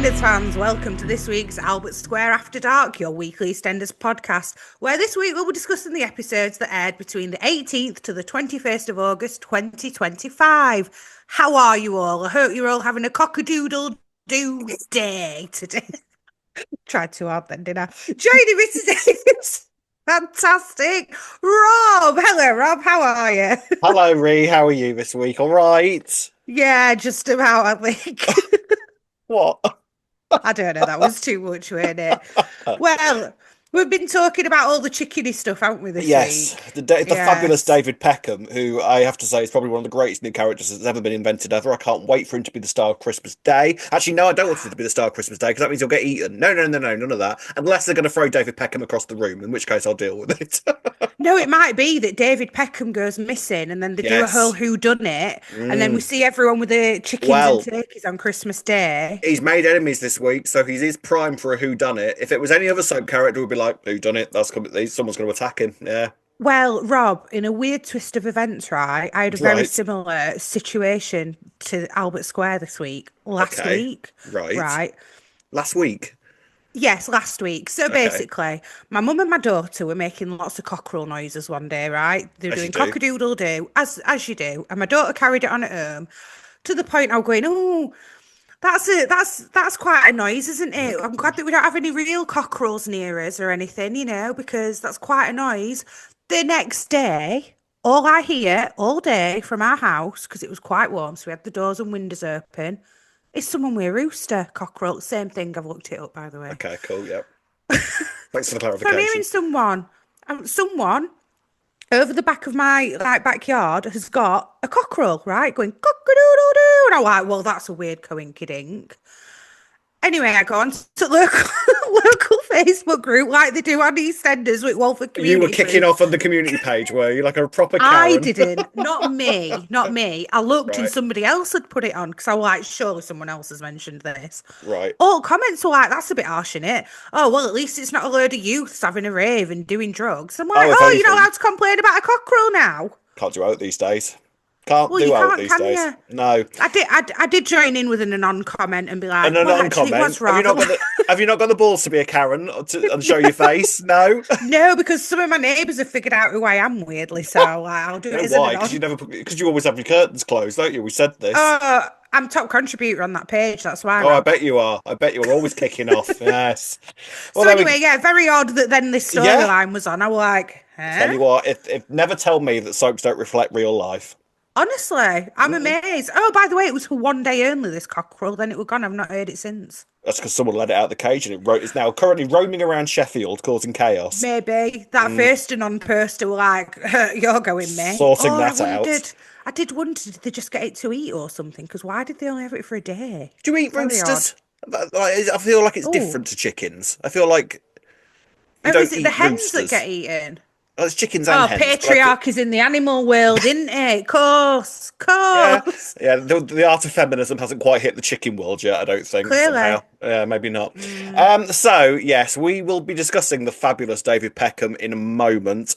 EastEnders fans, welcome to this week's Albert Square After Dark, your weekly EastEnders podcast, where this week we'll be discussing the episodes that aired between the 18th to the 21st of August 2025. How are you all? I hope you're all having a cock-a-doodle-doo day today. Tried too hard then, didn't I? Joining me today is fantastic Rob. Hello, Rob. How are you? Hello, Ree. How are you this week? All right. Yeah, just about, I think. What? I don't know. That was too much, wasn't it? Well, we've been talking about all the chickeny stuff, haven't we, this Yes, week? the fabulous Yes. David Peckham, who I have to say is probably one of the greatest new characters that's ever been invented ever. I can't wait for him to be the star of Christmas Day. Actually, no, I don't want him to be the star of Christmas Day because that means he'll get eaten. No, no, no, no, none of that. Unless they're going to throw David Peckham across the room, in which case I'll deal with it. No, it might be that David Peckham goes missing and then they do a whole Yes. whodunit and then we Mm. see everyone with the chickens and Well, turkeys on Christmas Day. he's made enemies this week, so he is prime for a whodunit. If it was any other soap character, we'd be like, whodunit, someone's going to attack him. Yeah. Well, Rob, in a weird twist of events, right, I had a very Right. similar situation to Albert Square this week, last Okay. week, Right. right? Last week. Yes, last week. So Okay. basically, my mum and my daughter were making lots of cockerel noises one day, right? They were As you doing do. cock-a-doodle-doo, as you do. And my daughter carried it on at home to the point I was going, oh, that's quite a noise, isn't it? I'm glad that we don't have any real cockerels near us or anything, because that's quite a noise. The next day, all I hear all day from our house, because it was quite warm, so we had the doors and windows open, is someone with a rooster, cockerel. Same thing. I've looked it up, by the way. Okay, cool. Yep. Thanks for the So I'm hearing clarification. someone over the back of my backyard has got a cockerel, right, going cock-a-doodle-doo, and I'm like, well, that's a weird coinkydink. Anyway, I go on to local Facebook group like they do on EastEnders with Walford You were Community kicking Group. off on the community page, were you? Like a proper I Karen. didn't, not me, not me. I looked and Right, somebody else had put it on because I was like, surely someone else has mentioned this. right. All comments were like, that's a bit harsh, innit? Oh, well, at least it's not a load of youths having a rave and doing drugs. I'm like, Oh, if oh, you're not anything, allowed to complain about a cockerel now. can't do out these days. Can't Well, do you out can't, these can days. you? No. I did join in with an anon comment and be And like, a well, actually, it non-comment. was rather. Have you not got the balls to be a Karen and show your face? No. No, because some of my neighbours have figured out who I am weirdly, so I'll do it No, as an why? Because anon. because you always have your curtains closed, don't you? We said this. I'm top contributor on that page, that's why, Oh, I Rob. bet you are. I bet you are always kicking off. Yes. Well, So there we. anyway, yeah, very odd that then this Yeah. storyline was on. I was like, Tell huh? you what, if never tell me that soaps don't reflect real life. Honestly, I'm Mm. amazed. Oh, by the way, it was for one day only, this cockerel. Then it was gone. I've not heard it since. That's because someone let it out of the cage and it's now currently roaming around Sheffield causing chaos. Maybe that Mm, first and on poster were like, you're going, mate. sorting Oh, that out. I did wonder, did they just get it to eat or something? Because why did they only have it for a day? Do you eat Very odd. roosters? I feel like it's Oh, different to chickens. I feel like you oh, is don't it the eat hens that roosters. get eaten? Oh, it's chickens and Oh, hens, but patriarch is in the animal world, isn't it? Course, yeah, course. yeah. The art of feminism hasn't quite hit the chicken world yet. I don't think somehow. Clearly. Yeah, maybe not. Mm. So yes, we will be discussing the fabulous David Peckham in a moment.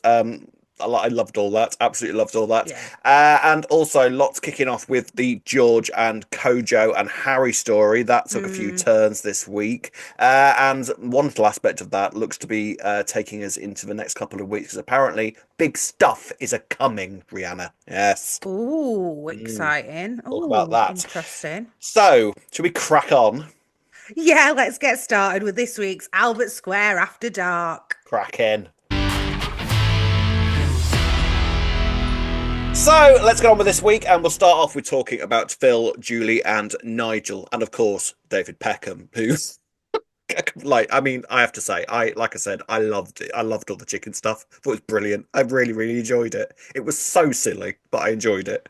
I loved all that. Absolutely loved all that. Yeah. And also lots kicking off with the George and Kojo and Harry story that took a few Mm. turns this week. And one little aspect of that looks to be taking us into the next couple of weeks because apparently big stuff is a coming, Rihanna. Yes. Oh, Mm, exciting. talk about Oh, that. interesting. So, should we crack on? Yeah, let's get started with this week's Albert Square After Dark. Crack in. So let's get on with this week, and we'll start off with talking about Phil, Julie, and Nigel, and of course David Peckham, who, I have to say, like I said, I loved it. I loved all the chicken stuff. Thought it was brilliant. I really, really enjoyed it. It was so silly, but I enjoyed it.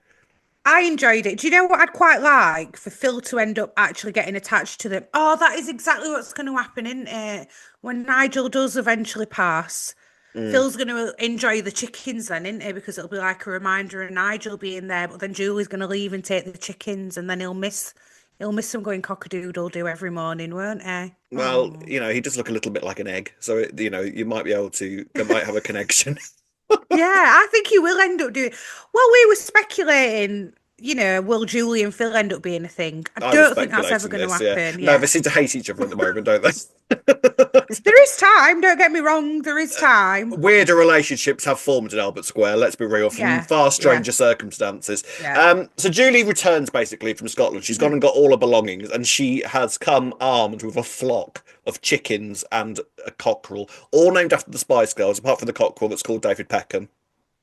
I enjoyed it. Do you know what I'd quite like? For Phil to end up actually getting attached to them. Oh, that is exactly what's going to happen, isn't it? When Nigel does eventually pass, Mm. Phil's going to enjoy the chickens then, isn't he? Because it'll be like a reminder of Nigel being there, but then Julie's going to leave and take the chickens, and then he'll miss them going cock-a-doodle-doo every morning, won't he? Well, Oh. he does look a little bit like an egg, so you might be able to. They might have a connection. Yeah, I think he will end up doing. Well, we were speculating will Julie and Phil end up being a thing? I I was don't think that's ever speculating going to this, yeah. happen. No, they Yeah. seem to hate each other at the moment, don't they? There is time, don't get me wrong, there is time. Weirder relationships have formed in Albert Square, let's be real, from Yeah, far yeah, stranger circumstances. yeah. So Julie returns basically from Scotland. She's gone and got all her belongings, and she has come armed with a flock of chickens and a cockerel, all named after the Spice Girls, apart from the cockerel that's called David Peckham.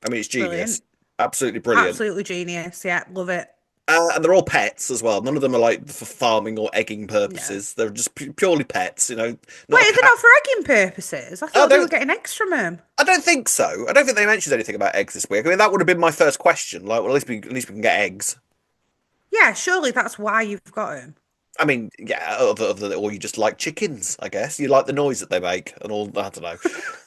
I mean, it's genius. Brilliant. Absolutely brilliant. Absolutely genius. Yeah, love it. And they're all pets as well. None of them are like for farming or egging No. purposes. They're just purely pets, not Wait, a are they cat. not for egging purposes? I Oh, thought they were getting eggs from them. I don't think so. I don't think they mentioned anything about eggs this week. I mean, that would have been my first question. Like, well, at least we can get eggs. Yeah, surely that's why you've got them. I mean, yeah, or you just like chickens, I guess. You like the noise that they make and all. I don't know.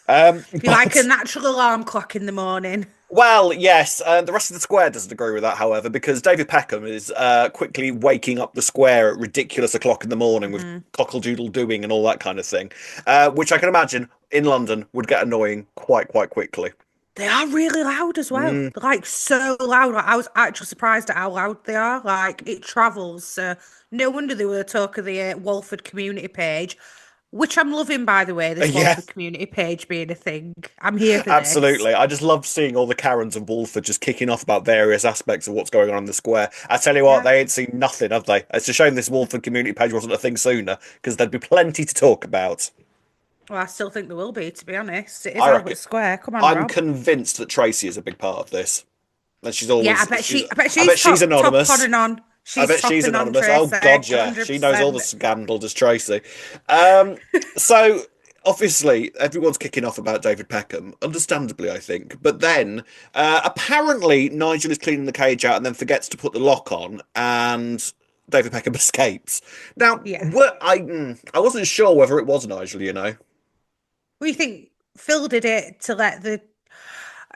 If you like a But natural alarm clock in the morning. well, yes. The rest of the square doesn't agree with that, however, because David Peckham is quickly waking up the square at ridiculous o'clock in the morning with Mhm. cockle-doodle doing and all that kind of thing, which I can imagine in London would get annoying quite quickly. They are really loud as well. Mm, They're like so loud. Like, I was actually surprised at how loud they are. Like it travels. So no wonder they were the talk of the Walford community page, which I'm loving, by the way. This yeah. Walford community page being a thing. I'm here for this. Absolutely. I just love seeing all the Karens and Wolford just kicking off about various aspects of what's going on in the square. I tell you what, Yeah. they ain't seen nothing, have they? It's a shame this Wolford community page wasn't a thing sooner, because there'd be plenty to talk about. Well, I still think there will be, to be honest. It is I reckon. Albert Square. Come on, I'm Rob. convinced that Tracy is a big part of this. And she's Yeah, always she's I bet I bet she's she's top on anonymous. and on. I She's bet she's topping on anonymous. Oh Tracy, God, yeah. She knows all the 100%. scandal, does Tracy. Um, so obviously everyone's kicking off about David Peckham, understandably, I think. But then apparently Nigel is cleaning the cage out and then forgets to put the lock on, and David Peckham escapes. Now, Yeah. I wasn't sure whether it was Nigel. What do you think? Phil did it to let the.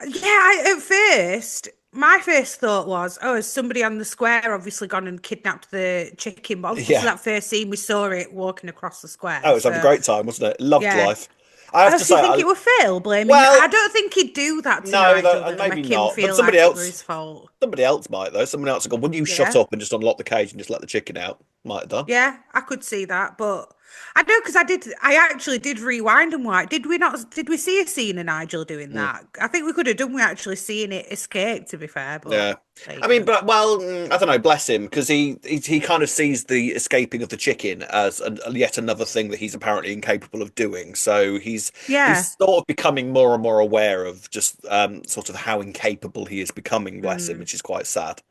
Yeah, at first, my first thought was, oh, has somebody on the square obviously gone and kidnapped the chicken? But obviously, Yeah. that first scene, we saw it walking across the square. Oh, it was having a So, great time, wasn't it? Loved yeah. life. I have Oh, to so say, you think it was Phil blaming? well, I don't think he'd do that to no, Nigel, and though, maybe make him not. But feel somebody like it was else, his fault. somebody else might though. Somebody else would go, "Wouldn't you shut Yeah. up and just unlock the cage and just let the chicken out?" Might have done. Yeah, I could see that, but I know because I actually did rewind and watch. Did we not? Did we see a scene of Nigel doing Mm. that? I think we could have done. We actually seen it escape. To be fair, but Yeah, there you I mean, go. but I don't know. Bless him, because he kind of sees the escaping of the chicken as yet another thing that he's apparently incapable of doing. So he's Yeah. sort of becoming more and more aware of just sort of how incapable he is becoming. Bless him, Mm. which is quite sad.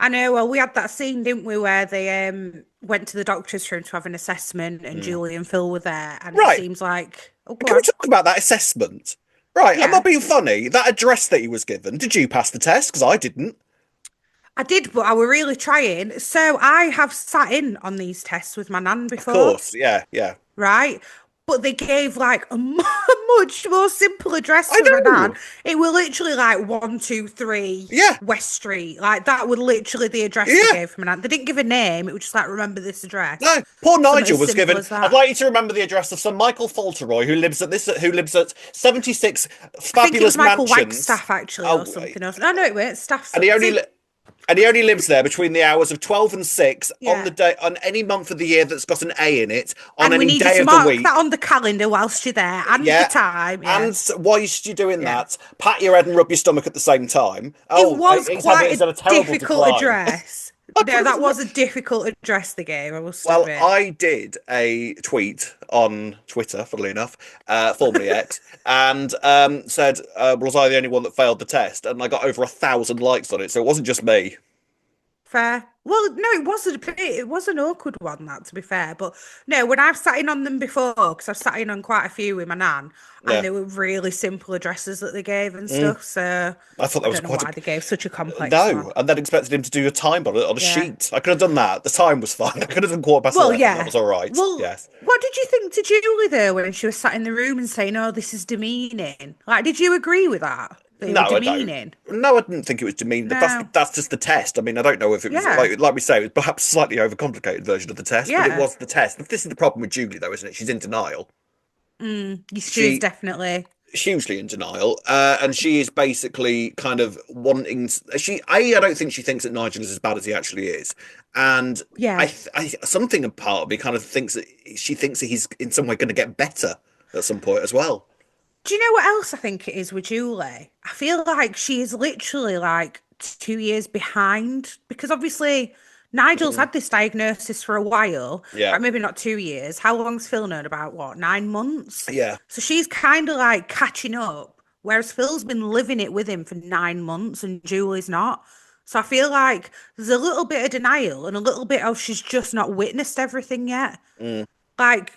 I know. Well, we had that scene, didn't we, where they went to the doctor's room to have an assessment, and Mm. Julie and Phil were there, and it Right. seems like, oh, go Can we on. talk about that assessment? Right, I'm Yeah, not being funny. That address that he was given, did you pass the test? Because I didn't. I did, but I were really trying. So I have sat in on these tests with my nan Of before. course, yeah, yeah. Right? But they gave like a much more simple address I for my nan. know. It were literally like 123 Yeah, West Street. Like that was literally the address they yeah. gave for my nan. They didn't give a name. It was just like remember this address. No, poor Something Nigel as was simple given. as I'd that. like you to remember the address of Sir Michael Fauntleroy, who lives at 76 I think it was fabulous Michael mansions. Wagstaff actually, or Oh, something else. No, no, it was staff. and he only See, li- and he only lives there between the hours of 12 and 6 on the yeah. day on any month of the year that's got an A in it on And we any need you day to of the mark that week. on the calendar whilst you're there and the Yeah. time. Yeah, And whilst you're doing yeah. that, pat your head and rub your stomach at the same time. It Oh, was he's quite had a a terrible difficult decline. address. No, that was a difficult address they gave, I must Well, admit. I did a tweet on Twitter, funnily enough, formerly X, and said, was I the only one that failed the test? And I got over 1,000 likes on it, so it wasn't just me. Fair. Well, no, it was an awkward one, that, to be fair. But no, when I've sat in on them before, because I've sat in on quite a few with my nan, and Yeah. they were really simple addresses that they gave and Mm. stuff. So I thought that I was don't know quite why they gave such a a complex no, one. and then expected him to do a time on a Yeah. sheet. I could have done that. The time was fine. I could have done quarter past Well, 11. That yeah. was all right. Well, Yes. what did you think to Julie though when she was sat in the room and saying, "Oh, this is demeaning"? Like, did you agree with that? That it No, were I don't. demeaning? No, I didn't think it was demeaning. No. That's just the test. I mean, I don't know if it was Yeah. like we say, it was perhaps a slightly overcomplicated version of the test, but it Yeah. was the test. This is the problem with Julie, though, isn't it? She's in denial. She is She definitely. hugely in denial, and she is basically kind of wanting. I don't think she thinks that Nigel is as bad as he actually is, and Yeah. something a part of me kind of thinks that she thinks that he's in some way going to get better at some point as well. Do you know what else I think it is with Julie? I feel like she is literally like 2 years behind because obviously Nigel's Mm, had this diagnosis for a while, yeah, right? Maybe not 2 years. How long's Phil known about? What, 9 months? yeah. So she's kind of like catching up, whereas Phil's been living it with him for 9 months and Julie's not. So I feel like there's a little bit of denial and a little bit of she's just not witnessed everything yet. Mm. Like,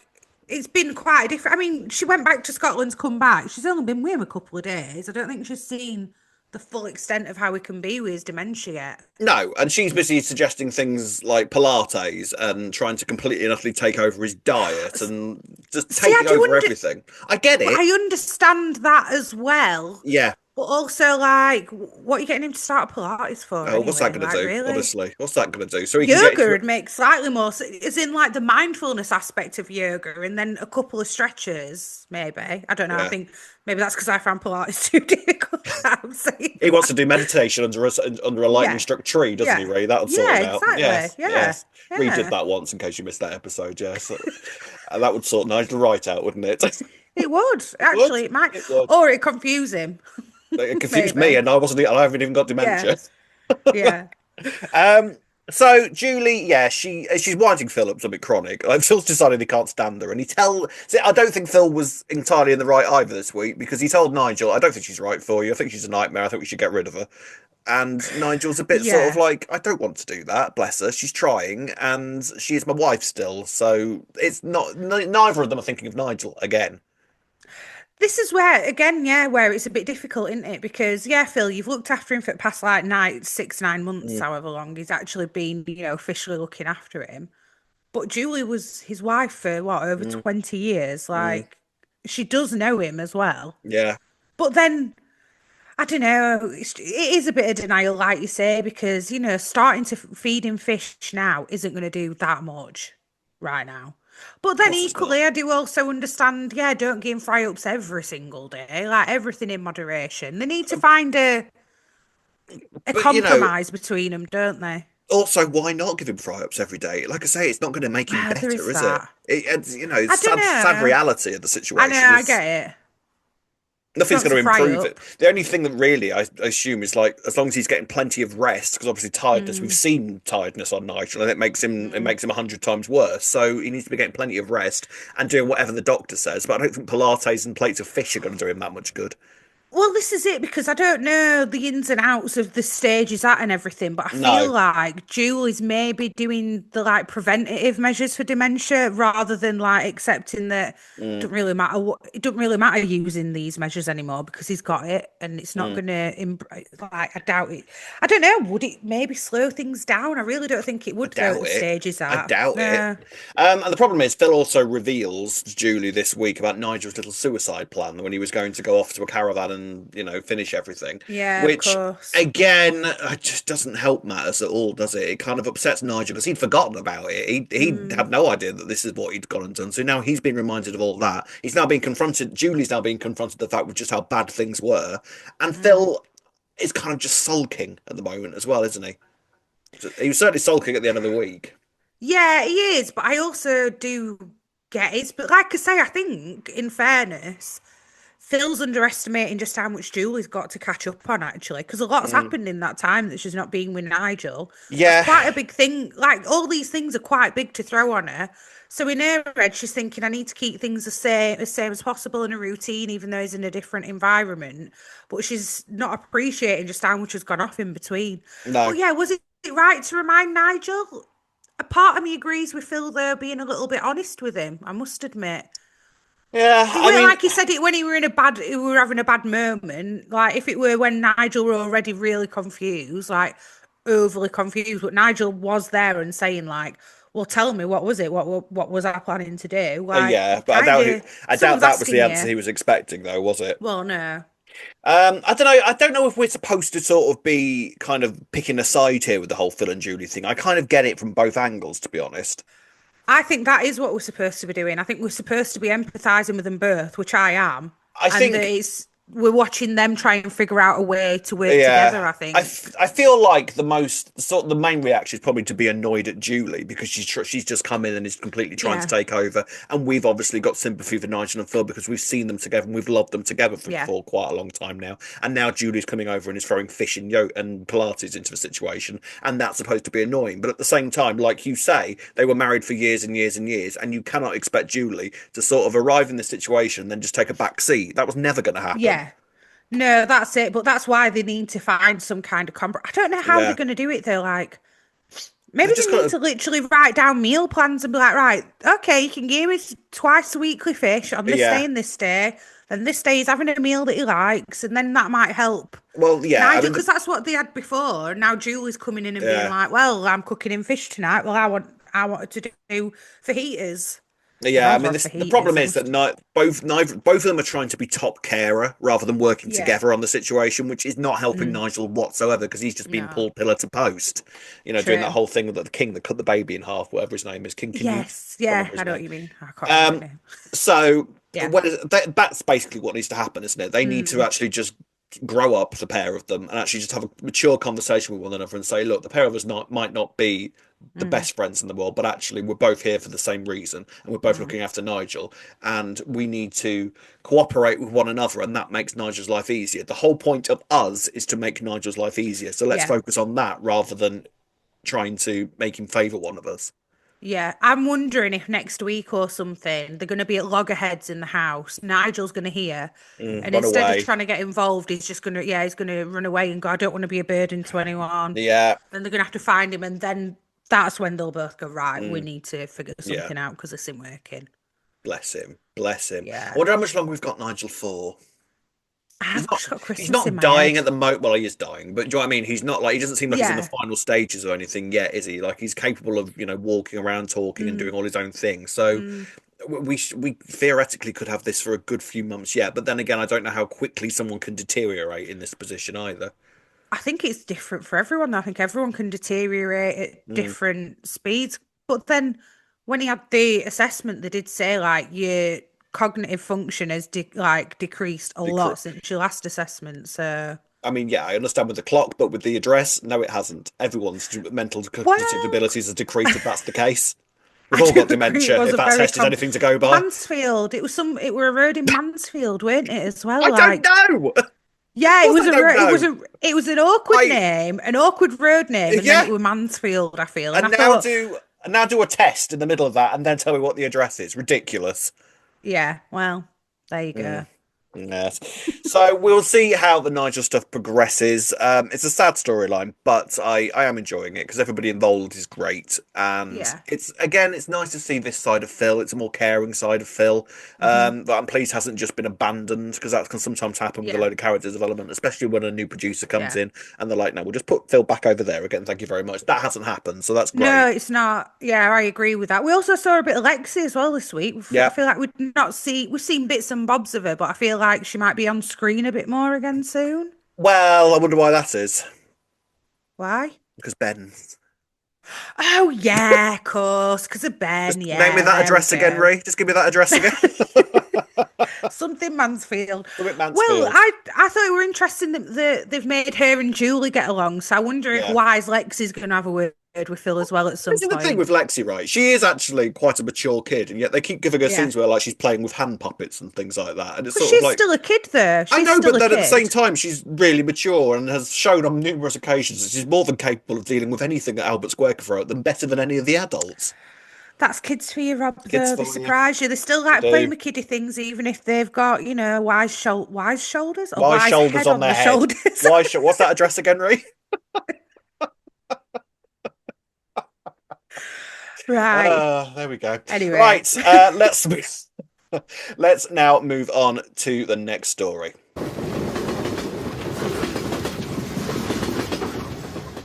it's been quite different. I mean, she went back to Scotland to come back. She's only been with him a couple of days. I don't think she's seen the full extent of how he can be with his dementia yet. No, and she's busy suggesting things like Pilates and trying to completely and utterly take over his diet and just See, I taking do over everything. I get it. I understand that as well, Yeah. but also like, what are you getting him to start Pilates for Oh, what's that anyway? going to Like, do? really? Honestly, what's that going to do? So he can get Yoga into. would make slightly more as in like the mindfulness aspect of yoga and then a couple of stretches, maybe. I don't know. I Yeah. think maybe that's because I found Pilates too difficult. I'm saying He wants to that. do meditation under a lightning Yeah. struck tree, doesn't he, Yeah. Ray? That'll sort Yeah, him out. exactly. Yes, Yeah. yes. Reed did Yeah. that once in case you missed that episode, yes. And that would sort Nigel right out, wouldn't it? It would. It would. Actually, it might. It would. Or it confuse him. It confused me, Maybe. and I haven't even got Yeah. dementia. Yeah. Um, so Julie, yeah, she's winding Phil up something chronic. Like Phil's decided he can't stand her, and See, I don't think Phil was entirely in the right either this week because he told Nigel, "I don't think she's right for you. I think she's a nightmare. I think we should get rid of her." And Nigel's a bit sort of Yeah. like, "I don't want to do that. Bless her. She's trying, and she is my wife still. So it's not. Neither of them are thinking of Nigel again." This is where, again, yeah, where it's a bit difficult, isn't it? Because, yeah, Phil, you've looked after him for the past like 6, 9 months, Mm, however long he's actually been, officially looking after him. But Julie was his wife for what, over mm, 20 years? mm, Like, she does know him as well. yeah, But then I don't know. It is a bit of denial, like you say, because starting to feed him fish now isn't going to do that much right now. But of then course it's not. equally, I do also understand. Yeah, don't give him fry ups every single day. Like everything in moderation. They need to find a But compromise between them, don't they? also, why not give him fry-ups every day? Like I say, it's not going to make him There better, is is it? that. I It's don't sad know. reality of the I know. situation I is get it. It's nothing's not going to to fry improve it. up. The only thing that really I assume is like as long as he's getting plenty of rest, because obviously tiredness, we've Mm, seen tiredness on Nigel, and it mm. makes him 100 times worse. So he needs to be getting plenty of rest and doing whatever the doctor says. But I don't think Pilates and plates of fish are going to do him that much good. Well, this is it because I don't know the ins and outs of the stages at and everything, but I feel No. like Julie's maybe doing the like preventative measures for dementia rather than like accepting that Mm, don't really matter what it doesn't really matter using these measures anymore because he's got it and it's not mm. gonna like I doubt it. I don't know, would it maybe slow things down? I really don't think it I would though at doubt the it. stages I at. doubt it. No. And the problem is, Phil also reveals to Julie this week about Nigel's little suicide plan when he was going to go off to a caravan and, finish everything. Yeah, of Which, course. again, just doesn't help matters at all, does it? It kind of upsets Nigel because he'd forgotten about it. He'd Mm, had no idea that this is what he'd gone and done. So now he's been reminded of all that. He's now being confronted. Julie's now being confronted with the fact with just how bad things were. And mm. Phil is kind of just sulking at the moment as well, isn't he? He was certainly sulking at the end of the week. Yeah, he is, but I also do get it. But like I say, I think, in fairness, Phil's underestimating just how much Julie's got to catch up on, actually, because a lot's Mm. happened in that time that she's not being with Nigel. That's Yeah, quite a big thing. Like, all these things are quite big to throw on her. So in her head, she's thinking, I need to keep things the same as possible in a routine, even though he's in a different environment. But she's not appreciating just how much has gone off in between. no. But yeah, was it right to remind Nigel? A part of me agrees with Phil though, being a little bit honest with him. I must admit, Yeah, it I weren't mean, like he said it when he were in a bad, we were having a bad moment. Like if it were when Nigel were already really confused, like overly confused, but Nigel was there and saying like, "Well, tell me what was it? What was I planning to do?" Like yeah, but kind of, I doubt someone's that was the asking answer you. he was expecting, though, was it? Well, no. I don't know. I don't know if we're supposed to sort of be kind of picking a side here with the whole Phil and Julie thing. I kind of get it from both angles, to be honest. I think that is what we're supposed to be doing. I think we're supposed to be empathizing with them both, which I am. I and that think we're watching them try and figure out a way to work together. Yeah, I think. I feel like the main reaction is probably to be annoyed at Julie because she's just come in and is completely trying to Yeah, take over, and we've obviously got sympathy for Nigel and Phil because we've seen them together and we've loved them together yeah, for quite a long time now, and now Julie's coming over and is throwing fish and yo and Pilates into the situation, and that's supposed to be annoying, but at the same time, like you say, they were married for years and years and years, and you cannot expect Julie to sort of arrive in this situation and then just take a back seat. That was never going to happen. yeah. No, that's it. But that's why they need to find some kind of compromise. I don't know how they're Yeah, going to do it though. Like, they've maybe just they got need to. to literally write down meal plans and be like, right, okay, you can give me twice a weekly fish on this day Yeah. and this day, and this day he's having a meal that he likes, and then that might help Well, yeah, I Nigel, mean, because that's what they had before. And now Julie's coming in and being yeah, like, well, I'm cooking him fish tonight. Well, I wanted to do fajitas. I've yeah. I always mean, had the fajitas. problem I is that must, both of them are trying to be top carer rather than working yeah, together on the situation, which is not helping mm, Nigel whatsoever because he's just been no, pulled pillar to post. Doing that true. whole thing that the king that cut the baby in half, whatever his name is, King Canute. Yes, Can't yeah, remember I his know name. what you mean. I can't remember it Um, now. so Yeah. that's basically what needs to happen, isn't it? They need to Mm, actually just grow up, the pair of them, and actually just have a mature conversation with one another and say, look, the pair of us might not be the mm, best friends in the world, but actually we're both here for the same reason, and we're both mm. looking after Nigel, and we need to cooperate with one another, and that makes Nigel's life easier. The whole point of us is to make Nigel's life easier, so let's Yeah. focus on that rather than trying to make him favour one of us. Yeah. I'm wondering if next week or something they're going to be at loggerheads in the house. Nigel's going to hear. And Run instead of away. trying to get involved, he's going to run away and go, I don't want to be a burden to anyone. Yeah. Then they're going to have to find him. And then that's when they'll both go, right, we Mm, need to figure yeah. something out because this isn't working. Bless him. Bless him. I Yeah. wonder how much longer we've got Nigel for. I've just got He's Christmas in not my dying head. at the moment. Well, he is dying, but do you know what I mean? He's not like he doesn't seem like he's in the Yeah. final stages or anything yet, is he? Like he's capable of walking around, talking, and Mm, doing all his own thing. So mm. we theoretically could have this for a good few months yet. But then again, I don't know how quickly someone can deteriorate in this position either. I think it's different for everyone. I think everyone can deteriorate at Mm, different speeds. But then when he had the assessment, they did say like your cognitive function has decreased a lot since your last assessment. So, I mean, yeah, I understand with the clock, but with the address, no, it hasn't. Everyone's mental cognitive well, abilities have decreased if that's the case. We've I all do got agree. It dementia. was If a that very test is anything to go by, Mansfield. It were a road in Mansfield, weren't it? As well, I don't like know. Of yeah, course, I don't know. it was an awkward I name, an awkward road name, and then Yeah, it was Mansfield. I feel, and I and now thought, do a test in the middle of that, and then tell me what the address is. Ridiculous. yeah, well, there you go. Mm. Yes. So we'll see how the Nigel stuff progresses. It's a sad storyline, but I am enjoying it because everybody involved is great, and Yeah. it's nice to see this side of Phil. It's a more caring side of Phil. Hmm. That I'm pleased hasn't just been abandoned because that can sometimes happen with a Yeah. load of character development, especially when a new producer comes Yeah. in and they're like, "No, we'll just put Phil back over there again. Thank you very much." That hasn't happened, so that's No, great. it's not. Yeah, I agree with that. We also saw a bit of Lexi as well this week. I Yeah. feel like we've seen bits and bobs of her, but I feel like she might be on screen a bit more again soon. Well, I wonder why that is. Why? Because Ben. Oh yeah, of course, because of Ben. Just name me Yeah, that there we address again, go. Ray. Just give me that address again. Something Mansfield. Summit Well, Mansfield. I thought it were interesting that they've made her and Julie get along. So I wonder if Yeah. Wise Lexi's going to have a word with Phil as well at some This is the thing point. with Lexi, right? She is actually quite a mature kid, and yet they keep giving her Yeah, scenes where like she's playing with hand puppets and things like that. And it's because sort of she's like still a kid, though. I She's know, still but a then at the same kid. time she's really mature and has shown on numerous occasions that she's more than capable of dealing with anything that Albert Square can throw at them better than any of the adults. That's kids for you, Rob, Kids though. They for you. surprise you. They still They like playing do. with kiddie things, even if they've got, wise shoulders or Why wise shoulders head on on their the head? shoulders. What's that address again, Ray? Right. There we go. Anyway. Right, let's now move on to the next story.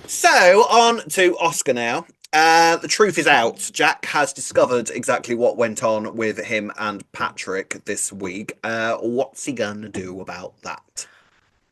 So on to Oscar now. The truth is out. Jack has discovered exactly what went on with him and Patrick this week. What's he gonna do about that?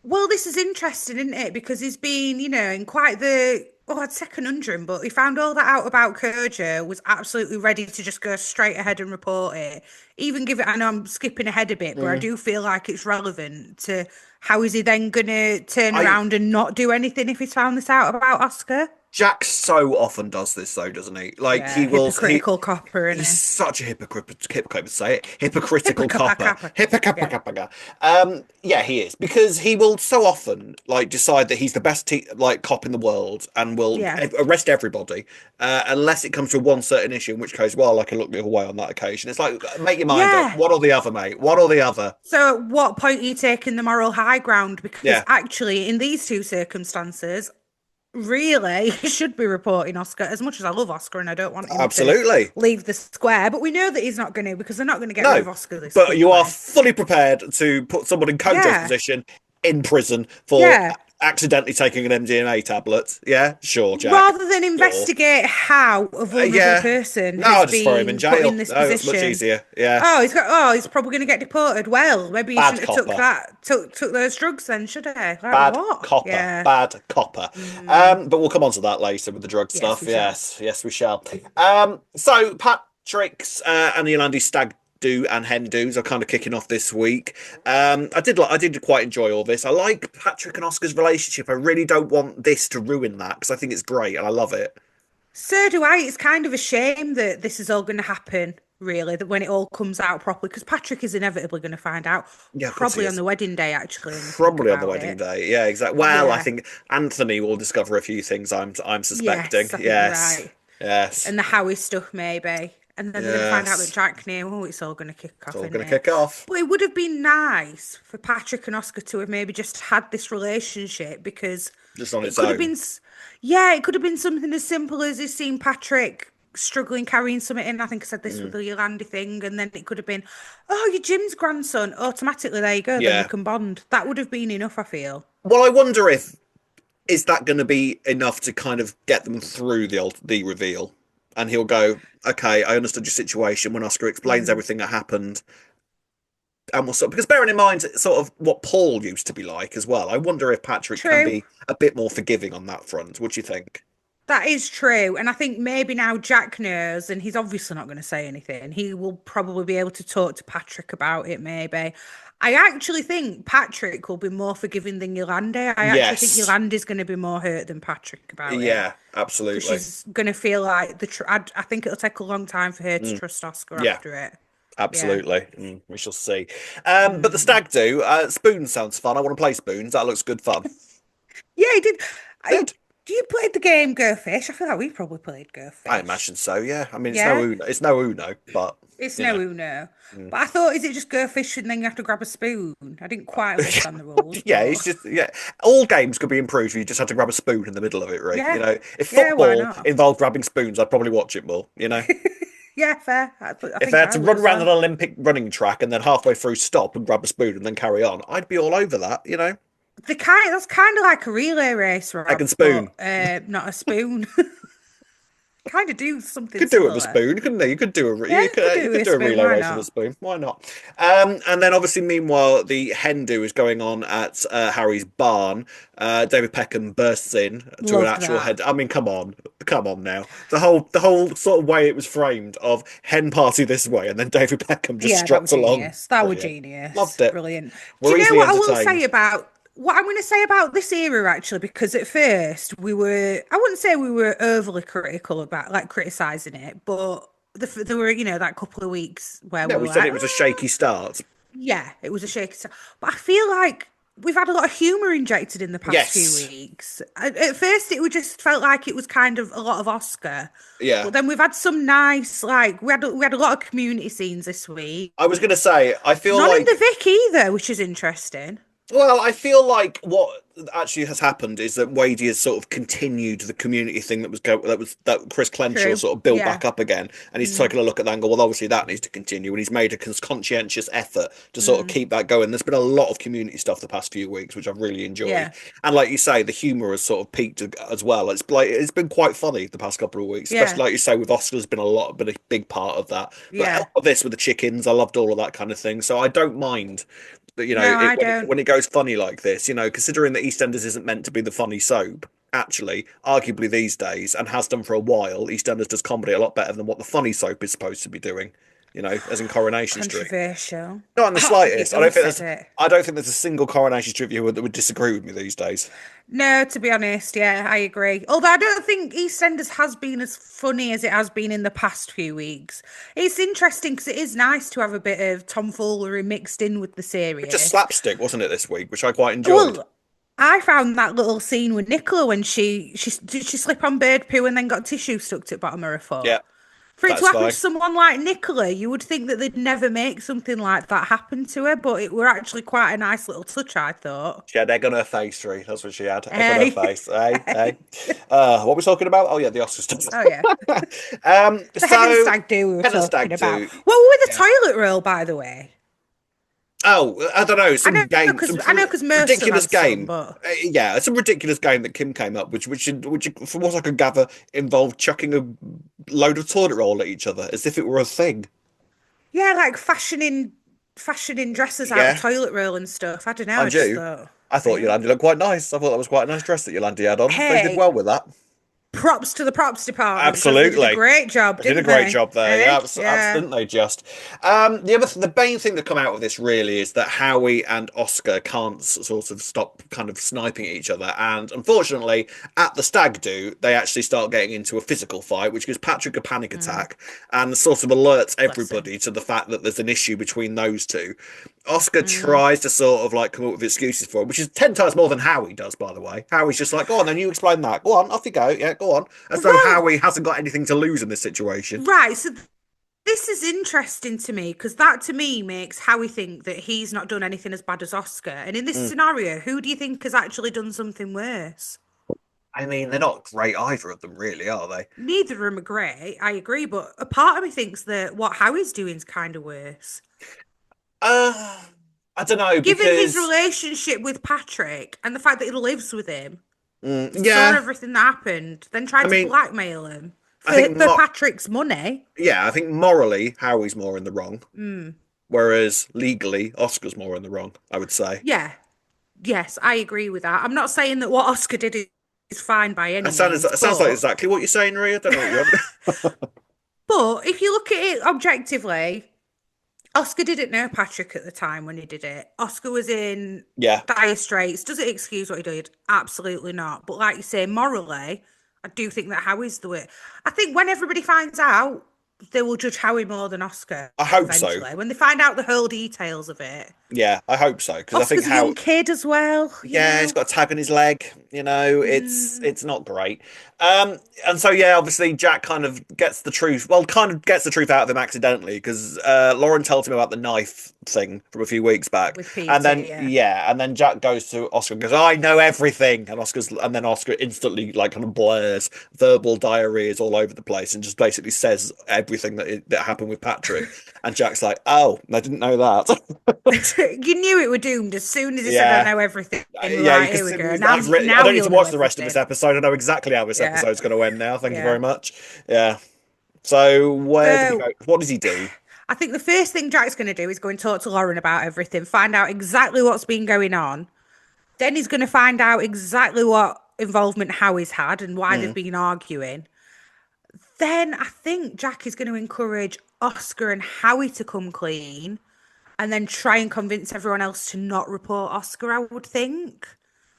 Well, this is interesting, isn't it? Because he's been, in quite the Oh, I'd second under him, but he found all that out about Kojo, was absolutely ready to just go straight ahead and report it. Even give it, I know I'm skipping ahead a bit, but I Mm. do feel like it's relevant to how is he then going to turn I around and not do anything if he's found this out about Oscar? Jack so often does this though, doesn't he? Like Yeah, he will hypocritical copper, he's innit? such a hypocrite, say it, hypocritical Hypocritical copper. copper. Yeah. Hypocritical. Yeah, he is because he will so often like decide that he's the best like cop in the world and will Yeah. arrest everybody, unless it comes to one certain issue, in which case, well, I can look the other way on that occasion. It's like make your mind up, Yeah. one or the other, mate, one or the other. So, at what point are you taking the moral high ground? Because Yeah, actually, in these two circumstances, really, he should be reporting Oscar. As much as I love Oscar and I don't want him to absolutely. leave the square, but we know that he's not going to because they're not going to get rid No, of Oscar this but you are quickly. fully prepared to put someone in Kojo's Yeah. position in prison for Yeah. accidentally taking an MDMA tablet. Yeah, sure, Jack. Rather than Sure. investigate how a vulnerable Yeah. person No, has I'll just throw him in been put in jail. this No, that's much position. easier. Yeah. He's probably going to get deported. Well, maybe he Bad shouldn't have copper. took those drugs then, should he? Like Bad what? copper. Yeah. Bad copper. Mm, But we'll come on to that later with the drug yes, stuff. we shall. Yes. Yes, we shall. So Patrick's and the Yolandi stag do and hen do's are kind of kicking off this week. I did quite enjoy all this. I like Patrick and Oscar's relationship. I really don't want this to ruin that because I think it's great and I love it. So do I. It's kind of a shame that this is all going to happen, really, that when it all comes out properly, because Patrick is inevitably going to find out, Yeah, of course he probably on is. the wedding day, actually, when you think Probably on the about wedding it. day. Yeah, exactly. Well, I Yeah. think Anthony will discover a few things I'm suspecting. Yes, I think you're Yes. right. Yes. And the Howie stuff, maybe. And then they're going to find out that Yes. Jack knew. Oh, it's all going to kick It's off, all isn't going to it? kick off. But it would have been nice for Patrick and Oscar to have maybe just had this relationship because Just on it its could have own. been, yeah, it could have been something as simple as he's seen Patrick struggling carrying something in. I think I said this with Mm. the Yolandi thing, and then it could have been, oh, you're Jim's grandson. Automatically, there you go. Then they Yeah. can bond. That would have been enough, I feel. Well, I wonder if is that going to be enough to kind of get them through the reveal, and he'll go, "Okay, I understood your situation." When Oscar explains Mm, everything that happened, and we'll sort because bearing in mind sort of what Paul used to be like as well. I wonder if Patrick can true. be a bit more forgiving on that front. What do you think? That is true. And I think maybe now Jack knows, and he's obviously not going to say anything. He will probably be able to talk to Patrick about it, maybe. I actually think Patrick will be more forgiving than Yolande. I actually think Yes. Yolande's going to be more hurt than Patrick about it. Yeah, Because absolutely. she's going to feel like I think it'll take a long time for her to Mm, trust Oscar yeah, after it. Yeah. absolutely. We shall see. But the Mm. stag do. Spoons sounds fun. I want to play spoons. That looks good fun. Yeah, he did. Good. Do you play the game Go Fish? I feel like we probably played Go I Fish. imagine so. Yeah. I mean, it's no Yeah? Uno. It's no Uno, but It's you no know. Uno. Mm. But I thought, is it just go fishing and then you have to grab a spoon? I didn't quite understand the rules, Yeah, it's but just yeah. All games could be improved if you just had to grab a spoon in the middle of it, right? yeah. If Yeah, why football not? involved grabbing spoons, I'd probably watch it more. Yeah, fair. I If they think had I to would run as around an well. Olympic running track and then halfway through stop and grab a spoon and then carry on, I'd be all over that. That's kind of like a relay race, Egg Rob, and spoon. but not a spoon. Kind of do something Could do it with a similar. spoon, couldn't they? You could do Yeah, could you do could with a do a spoon. relay Why race with a not? spoon. Why not? And then obviously, meanwhile, the hen do is going on at Harry's barn. David Peckham bursts in to an Loved actual that. head. I mean, come on now. The whole sort of way it was framed of hen party this way, and then David Peckham just Yeah, that was struts along. genius. That was Brilliant. genius. Loved it. Brilliant. Do We're you know easily what I will say entertained. about what I'm going to say about this era actually? Because at first I wouldn't say we were overly critical about like criticizing it, but there were, that couple of weeks where Yeah, we were we said like, it was a shaky start. yeah, it was a shaky start. But I feel like we've had a lot of humor injected in the past few Yes. weeks. At first, it would just felt like it was kind of a lot of Oscar, Yeah. but then we've had some nice, like we had a lot of community scenes this week. I was gonna say, I feel None of the like Vic either, which is interesting. Well, I feel like what actually has happened is that Wadey has sort of continued the community thing that Chris Clenshaw True. sort of built Yeah. back up again, and he's Mm, taken a look at that and go, well, obviously that needs to continue, and he's made a conscientious effort to sort of mm, keep that going. There's been a lot of community stuff the past few weeks, which I've really enjoyed, yeah. and like you say, the humour has sort of peaked as well. It's been quite funny the past couple of weeks, Yeah. especially like you say with Oscar's been a big part of that. But Yeah. this with the chickens, I loved all of that kind of thing, so I don't mind that No, I don't. when it goes funny like this, considering that EastEnders isn't meant to be the funny soap, actually, arguably these days, and has done for a while, EastEnders does comedy a lot better than what the funny soap is supposed to be doing. As in Coronation Street. Controversial. Not in the Oh, you slightest. done said it. I don't think there's a single Coronation Street viewer that would disagree with me these days. No, to be honest, yeah, I agree. Although I don't think EastEnders has been as funny as it has been in the past few weeks. It's interesting because it is nice to have a bit of tomfoolery mixed in with the Just serious. slapstick, wasn't it, this week, which I quite enjoyed. Well, I found that little scene with Nicola when she did she slip on bird poo and then got tissue stuck to the bottom of her foot. Yeah, For it to happen to satisfying. someone like Nicola, you would think that they'd never make something like that happen to her, but it were actually quite a nice little touch, I thought. She had egg on her face, Ree. That's what she had. Egg on her Hey, face. Hey, hey. hey. What were we talking about? Oh yeah, the Oscar stuff. Oh yeah, the hen and So stag do we were Hen and talking Stag about. do. What were with the Yeah. toilet roll, by the way? Oh, I don't know. I know because most of them Ridiculous had some, game. but Yeah, some ridiculous game that Kim came up, which, from what I could gather, involved chucking a load of toilet roll at each other as if it were a thing. yeah, like fashioning dresses out of Yeah, toilet roll and stuff. I don't know. I mind just you, thought I thought weird. Yolandi looked quite nice. I thought that was quite a nice dress that Yolandi had on. They did Hey, well with that. props to the props department because they did a Absolutely. great job, They did a didn't great they? job there. Yeah, Hey, yeah. didn't they just? The main thing that come out of this really is that Howie and Oscar can't sort of stop kind of sniping at each other, and unfortunately, at the stag do, they actually start getting into a physical fight, which gives Patrick a panic Mm, attack and sort of alerts bless him. everybody to the fact that there's an issue between those two. Oscar Mm. tries to sort of like come up with excuses for it, which is 10 times more than Howie does, by the way. Howie's just like, go on, then you explain that. Go on, off you go. Yeah, go on. As though Well, Howie hasn't got anything to lose in this situation. right. So this is interesting to me because that to me makes Howie think that he's not done anything as bad as Oscar. And in this Mm. scenario, who do you think has actually done something worse? I mean, they're not great either of them, really, are they? Neither of them are great. I agree, but a part of me thinks that what Howie's doing is kind of worse. Uh, I don't know Given his because relationship with Patrick and the fact that he lives with him, saw yeah, everything that happened, then I tried to mean, blackmail him I think for Patrick's money. I think morally Howie's more in the wrong, Mm. whereas legally Oscar's more in the wrong. I would say. Yeah, yes, I agree with that. I'm not saying that what Oscar did is fine by any means, It sounds like exactly what you're saying, Ria. I don't know what you're. but if you look at it objectively, Oscar didn't know Patrick at the time when he did it. Oscar was in Yeah, dire straits. Does it excuse what he did? Absolutely not. But like you say, morally, I do think that Howie's the way. I think when everybody finds out, they will judge Howie more than Oscar I hope so. eventually. When they find out the whole details of it. Yeah, I hope so because I think Oscar's a young kid as well, you yeah, he's know. got a tag on his leg. Mm, It's not great. And so yeah, obviously Jack kind of gets the truth. Well, kind of gets the truth out of him accidentally because Lauren tells him about the knife thing from a few weeks back, with and Peter, then yeah. and then Jack goes to Oscar and goes, "I know everything," and then Oscar instantly like kind of blurs verbal diarrheas all over the place and just basically says everything that happened with Patrick, and Jack's like, "Oh, I didn't know that." You knew it were doomed as soon as he said, Yeah. I know everything. Yeah, you Right, can here we see. go. Now, I now don't need you'll to know watch the rest of this everything. episode. I know exactly how this Yeah, episode's going to end now. Thank you very yeah. much. Yeah. So where do we So go? What does he do? I think the first thing Jack's going to do is go and talk to Lauren about everything, find out exactly what's been going on. Then he's going to find out exactly what involvement Howie's had and why they've Mm. been arguing. Then I think Jack is going to encourage Oscar and Howie to come clean and then try and convince everyone else to not report Oscar, I would think.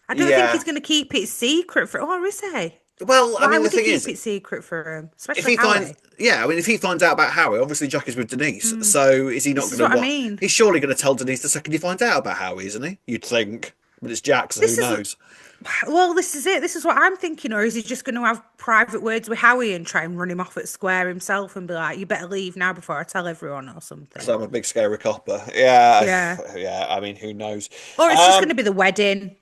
I don't think Yeah. he's going to keep it secret for, or is he? Well, I Why mean, the would he thing keep is, it secret for him? if Especially he finds, Howie. yeah, I mean, if he finds out about Howie, obviously Jack is with Denise. Mm, So is he not this going is to what I what? mean. He's surely going to tell Denise the second he finds out about Howie, isn't he? You'd think, but it's Jack, so who This is knows? Well, this is it. This is what I'm thinking. Or is he just going to have private words with Howie and try and run him off at square himself and be like, you better leave now before I tell everyone or So something? I'm a big scary copper. Yeah, Yeah. yeah. I mean, who knows? Or it's just going Um, to be the wedding.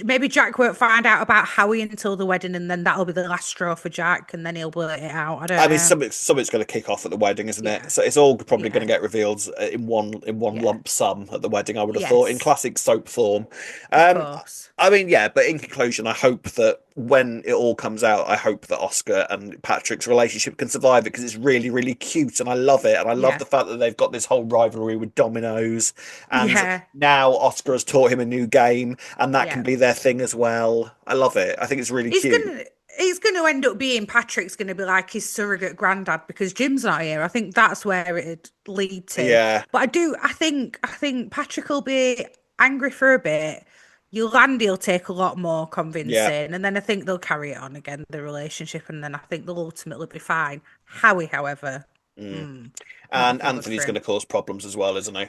Maybe Jack won't find out about Howie until the wedding and then that'll be the last straw for Jack and then he'll blurt it out. I I don't mean, know. something's going to kick off at the wedding, isn't it? Yeah. So it's all probably going to Yeah. get revealed in one Yeah. lump sum at the wedding. I would have thought, in Yes. classic soap form. Of Um, course. I mean, yeah, but in conclusion, I hope that when it all comes out, I hope that Oscar and Patrick's relationship can survive it because it's really, really cute and I love it. And I love Yeah. the fact that they've got this whole rivalry with Domino's. And Yeah. now Oscar has taught him a new game and that can Yeah. be their thing as well. I love it. I think it's really He's cute. gonna he's gonna end up being Patrick's gonna be like his surrogate granddad because Jim's not here. I think that's where it'd lead to. Yeah, But I think Patrick will be angry for a bit. Landy'll take a lot more yeah. convincing, and then I think they'll carry it on again, the relationship, and then I think they'll ultimately be fine. Howie, however, Mm. not And looking good for Anthony's going to him. cause problems as well, isn't he?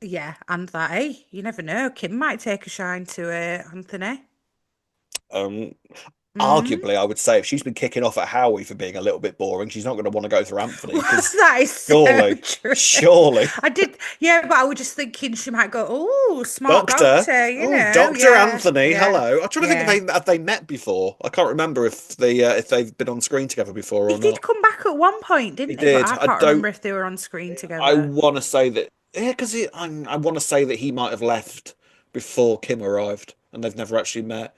Yeah, and that, hey, you never know. Kim might take a shine to Anthony. Um, Mm. Arguably, I would say if she's been kicking off at Howie for being a little bit boring, she's not going to want to go through Anthony because That is so surely, true. surely. I did, yeah, but I was just thinking she might go, oh, smart Doctor. doctor, Oh, Doctor yeah, Anthony. yeah, Hello. I'm trying to think if yeah. they met before. I can't remember if they've been on screen together before He or did not. come back at one point, He didn't he? But did. I I can't don't. remember if they were on screen I together. want to say that. Yeah, because I want to say that he might have left before Kim arrived, and they've never actually met,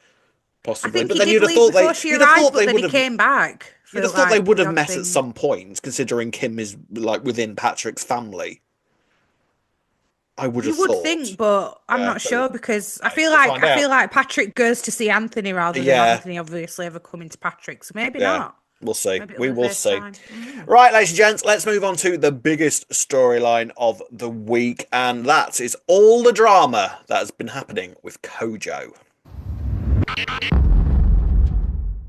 I possibly. think But he then did leave before she you'd have arrived, thought but they then would he have came back you'd for have thought they like would the have odd met at thing. some point, considering Kim is like within Patrick's family. I would have You would thought. think, but I'm Yeah, not but sure because I no, feel we'll like find I feel out. like Patrick goes to see Anthony rather than Yeah, Anthony obviously ever coming to Patrick. So maybe yeah. not. We'll see. Maybe it'll We be the will first see. time. Right, ladies and gents, let's move on to the biggest storyline of the week, and that is all the drama that has been happening with Kojo.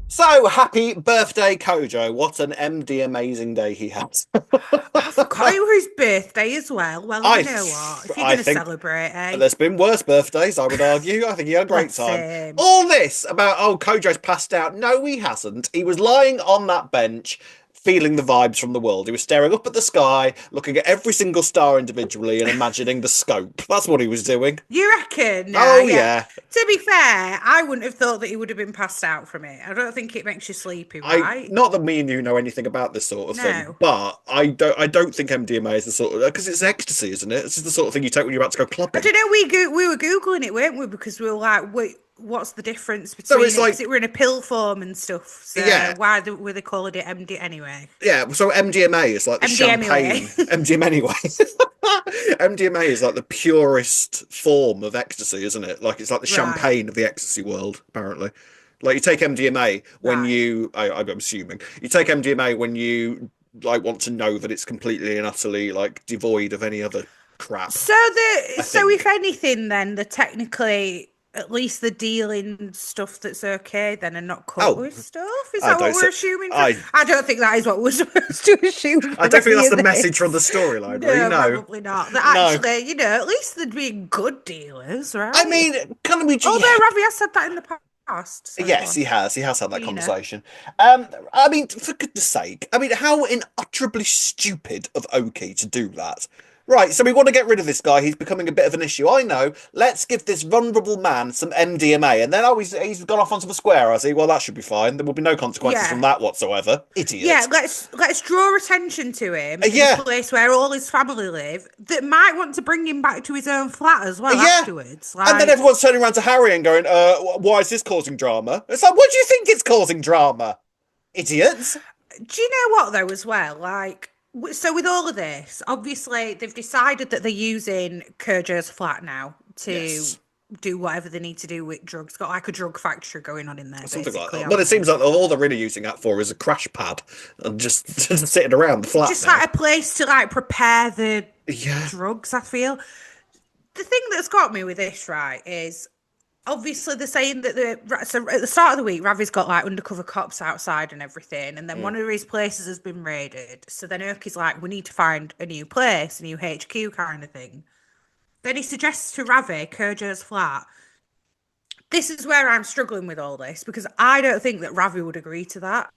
So happy birthday, Kojo. What an MD amazing day he has. I forgot it was his birthday as well. Well, you I know what? If you're I going to think celebrate, eh? there's been worse birthdays, I would argue. I think he had a great Bless time. him. All this about, oh, Kojo's passed out. No, he hasn't. He was lying on that bench, feeling the vibes from the world. He was staring up at the sky, looking at every single star individually and imagining the scope. That's what he was doing. You reckon? Nah, Oh, yeah. yeah. To be fair, I wouldn't have thought that he would have been passed out from it. I don't think it makes you sleepy, right? Not that me and you know anything about this sort of thing, No. but I don't think MDMA is the sort of, because it's ecstasy, isn't it? It's just the sort of thing you take when you're about to go I clubbing. don't know. We were googling it, weren't we? Because we were like, wait, what's the difference So between it's it? Because like, it were in a pill form and stuff. So yeah, were they calling it MD anyway? yeah. So MDMA is like the MDMA. champagne. MDMA anyway. MDMA is like the purest form of ecstasy, isn't it? Like it's like the Right. champagne of the ecstasy world, apparently. Like you take MDMA when Right. I'm assuming you take MDMA when you like want to know that it's completely and utterly like devoid of any other crap. I So if think. anything, then the technically at least the dealing stuff that's okay then and not cut Oh, with stuff. Is I that what don't. we're assuming for? I I don't think that is what we're supposed to assume I from don't think any that's of the message from the this. storyline, really. No, No, probably not. That no. actually, at least they'd be good dealers, I right? mean, can we? Yeah, Although Ravi has said that in the past, so go yes, on. he has. He has had that You know. conversation. I mean, for goodness sake, I mean, how unutterably stupid of Oki to do that. Right, so we want to get rid of this guy. He's becoming a bit of an issue. I know. Let's give this vulnerable man some MDMA, and then he's gone off onto the square. I see. Well, that should be fine. There will be no consequences from Yeah. that whatsoever. Yeah, Idiot. let's draw attention to him in a Yeah, place where all his family live that might want to bring him back to his own flat as well yeah. afterwards. And then Like, everyone's turning around to Harry and going, why is this causing drama? It's like, what do you think it's causing drama? Idiots. do you know what though as well? Like, so with all of this, obviously they've decided that they're using Kojo's flat now to Yes. do whatever they need to do with drugs. Got like a drug factory going on in there, Something like basically, that. Well, it haven't seems they? like all they're really using that for is a crash pad and just sitting around the flat Just now. like a place to like prepare the Yeah. drugs. I feel the thing that's got me with this right is obviously they're saying that so at the start of the week Ravi's got like undercover cops outside and everything, and then Mm. one of his places has been raided, so then Erky's like, we need to find a new place, a new HQ kind of thing. Then he suggests to Ravi Kojo's flat. This is where I'm struggling with all this because I don't think that Ravi would agree to that.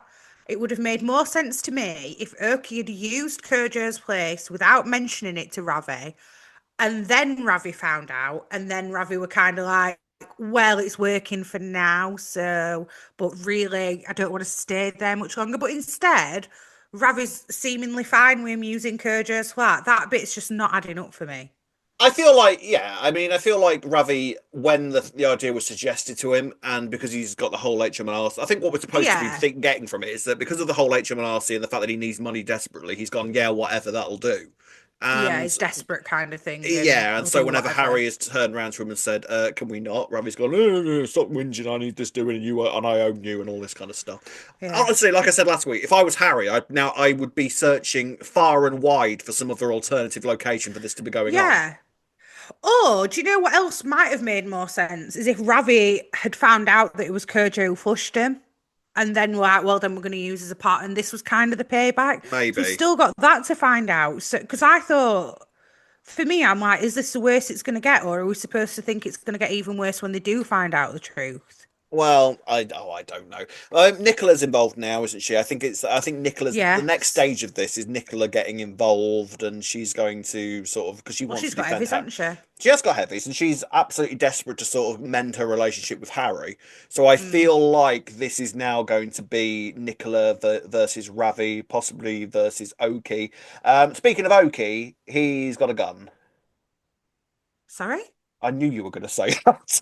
It would have made more sense to me if Erky had used Kojo's place without mentioning it to Ravi, and then Ravi found out, and then Ravi were kind of like, well, it's working for now, so, but really, I don't want to stay there much longer. But instead, Ravi's seemingly fine with him using Kojo's flat. That bit's just not adding up for me. I feel like, yeah, I mean, I feel like Ravi, when the idea was suggested to him, and because he's got the whole HMRC, I think what we're supposed to be Yeah, getting from it is that because of the whole HMRC and the fact that he needs money desperately, he's gone, yeah, whatever, that'll do. yeah, And it's desperate kind of thing, and yeah, and we'll so do whenever whatever. Harry has turned around to him and said, "Can we not?" Ravi's gone, "Stop whinging. I need this doing, and you and I own you, and all this kind of stuff." Yeah, Honestly, like I said last week, if I was Harry, I would be searching far and wide for some other alternative location for this to be going on. yeah. Oh, do you know what else might have made more sense? Is if Ravi had found out that it was Kojo who flushed him, and then we're like, well, then we're going to use as a part, and this was kind of the payback. So we've Maybe. still got that to find out. So, because I thought, for me, I'm like, is this the worst it's going to get, or are we supposed to think it's going to get even worse when they do find out the truth? Well, I don't know. Nicola's involved now, isn't she? I think Nicola's the next Yes. stage of this is Nicola getting involved, and she's going to sort of because she Well, wants she's to got defend Evie's, Harry. hasn't she? She has got heavies, and she's absolutely desperate to sort of mend her relationship with Harry. So I Mm. feel like this is now going to be Nicola versus Ravi, possibly versus Okie. Speaking of Okie, he's got a gun. Sorry? I knew you were going to say that.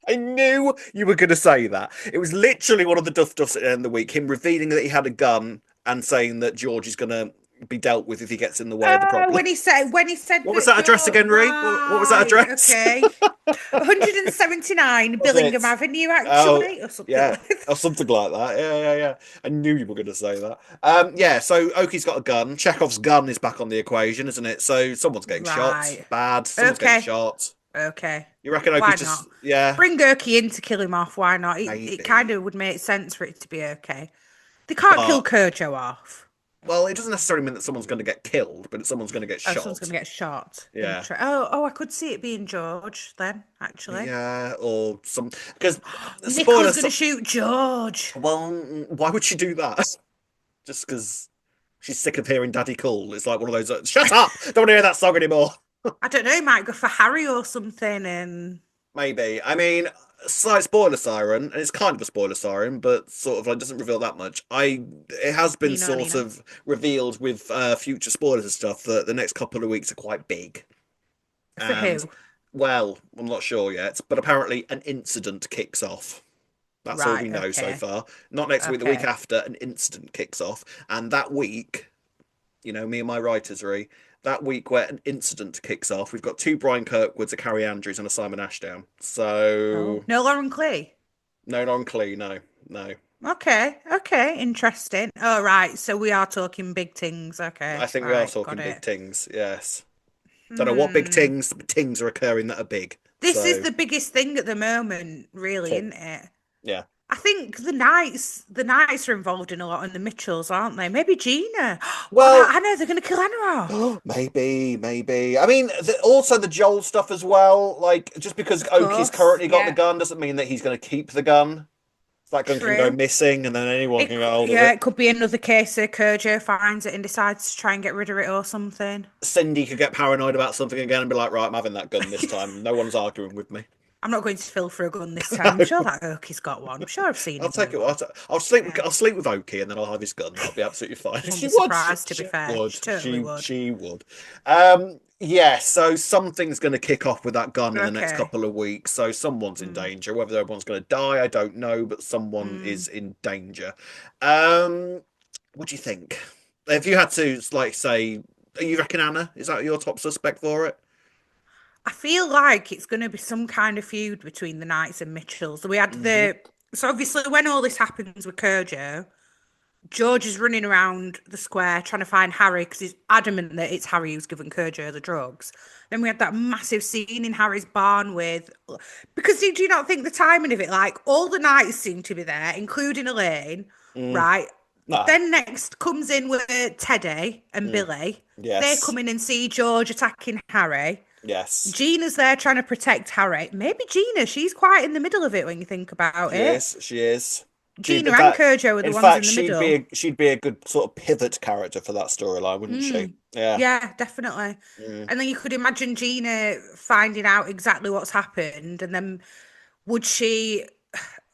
I knew you were going to say that. It was literally one of the duffs at the end of the week, him revealing that he had a gun and saying that George is going to be dealt with if he gets in the way of the problem. When he said What was that that address Joe, again, Ree? What was that right, address? okay. 179 Was Billingham it? Avenue, Oh, actually, or something yeah. like that. Or something like that. Yeah, yeah, yeah. I knew you were going to say that. Yeah, so Oki's got a gun. Chekhov's gun is back on the equation, isn't it? So someone's getting shot. Right. Bad. Someone's getting Okay. shot. Okay. You reckon Oki Why not? just, yeah, Bring Gurky in to kill him off. Why not? It kind maybe. of would make sense for it to be okay. They can't kill But Kojo off. well, it doesn't necessarily mean that someone's going to get killed, but someone's going to get Oh, someone's going shot. to get shot. Yeah. Oh, I could see it being George then, actually. Yeah, or some because Nicola's spoilers. going to shoot George. Well, why would she do that? Just because she's sick of hearing Daddy call. It's like one of those. Shut up! Don't want to hear that song anymore. I don't know, he might go for Harry or something. And Maybe. I mean, slight spoiler siren, and it's kind of a spoiler siren, but sort of like doesn't reveal that much. It has been Nino, sort Nino. of revealed with future spoilers and stuff that the next couple of weeks are quite big. For And who? well, I'm not sure yet, but apparently an incident kicks off. That's all we Right, know so okay. far. Not next week, the week Okay. after, an incident kicks off. And that week, me and my writer's that week where an incident kicks off, we've got two Brian Kirkwoods, a Carrie Andrews, and a Simon Ashdown. Oh, So, no, Lauren Clee. no non Clee, no, no. Okay, okay, interesting. Oh, right, so we are talking big things. I Okay, think we are right, got talking big it. tings, yes. Don't know what big Hmm. tings, but tings are occurring that are big. This is So, the biggest thing at the moment, really, cool. isn't it? Yeah. I think the Knights are involved in a lot, and the Mitchells, aren't they? Maybe Gina. What about Well, Anna? They're going to kill Anna off. maybe, maybe. I mean, also the Joel stuff as well. Like, just because Of Oki's course, currently got the yeah, gun doesn't mean that he's going to keep the gun. That gun can go true. missing, and then anyone can get hold of Yeah, it. it could be another case of Kojo finds it and decides to try and get rid of it or something. Cindy could get paranoid about something again and be like, "Right, I'm having that gun this time. No one's arguing with me." I'm not going to Phil for a gun this time. I'm sure that Oakie's got one. I'm sure I've seen I'll him take with it. one. I'll sleep. Yeah. I'll sleep with Oki, and then I'll have his gun. That'll be absolutely fine. Won't She be would. surprised, to be She fair. would. She totally would. She would. Yeah. So something's going to kick off with that gun in the next Okay. couple of weeks. So someone's in Mm, danger. Whether everyone's going to die, I don't know, but someone mm. is in danger. Um, what do you think? If you had to, like, say, you reckon Anna is that your top suspect for it? I feel like it's going to be some kind of feud between the Knights and Mitchells. We had Hmm. the. So obviously, when all this happens with Kojo, George is running around the square trying to find Harry because he's adamant that it's Harry who's given Kojo the drugs. Then we had that massive scene in Harry's barn with. Because do you not think the timing of it, like all the Knights seem to be there, including Elaine, Mm, right? no. Then next comes in with Teddy and Mm, Billy. They yes. come in and see George attacking Harry. Yes. Gina's there trying to protect Harry. Maybe Gina, she's quite in the middle of it when you think about She it. is. She is. She, Gina and Kojo are the in ones fact, in the middle. she'd be a good sort of pivot character for that storyline, wouldn't she? Mm. Yeah. Yeah, definitely. Mm. And then you could imagine Gina finding out exactly what's happened, and then would she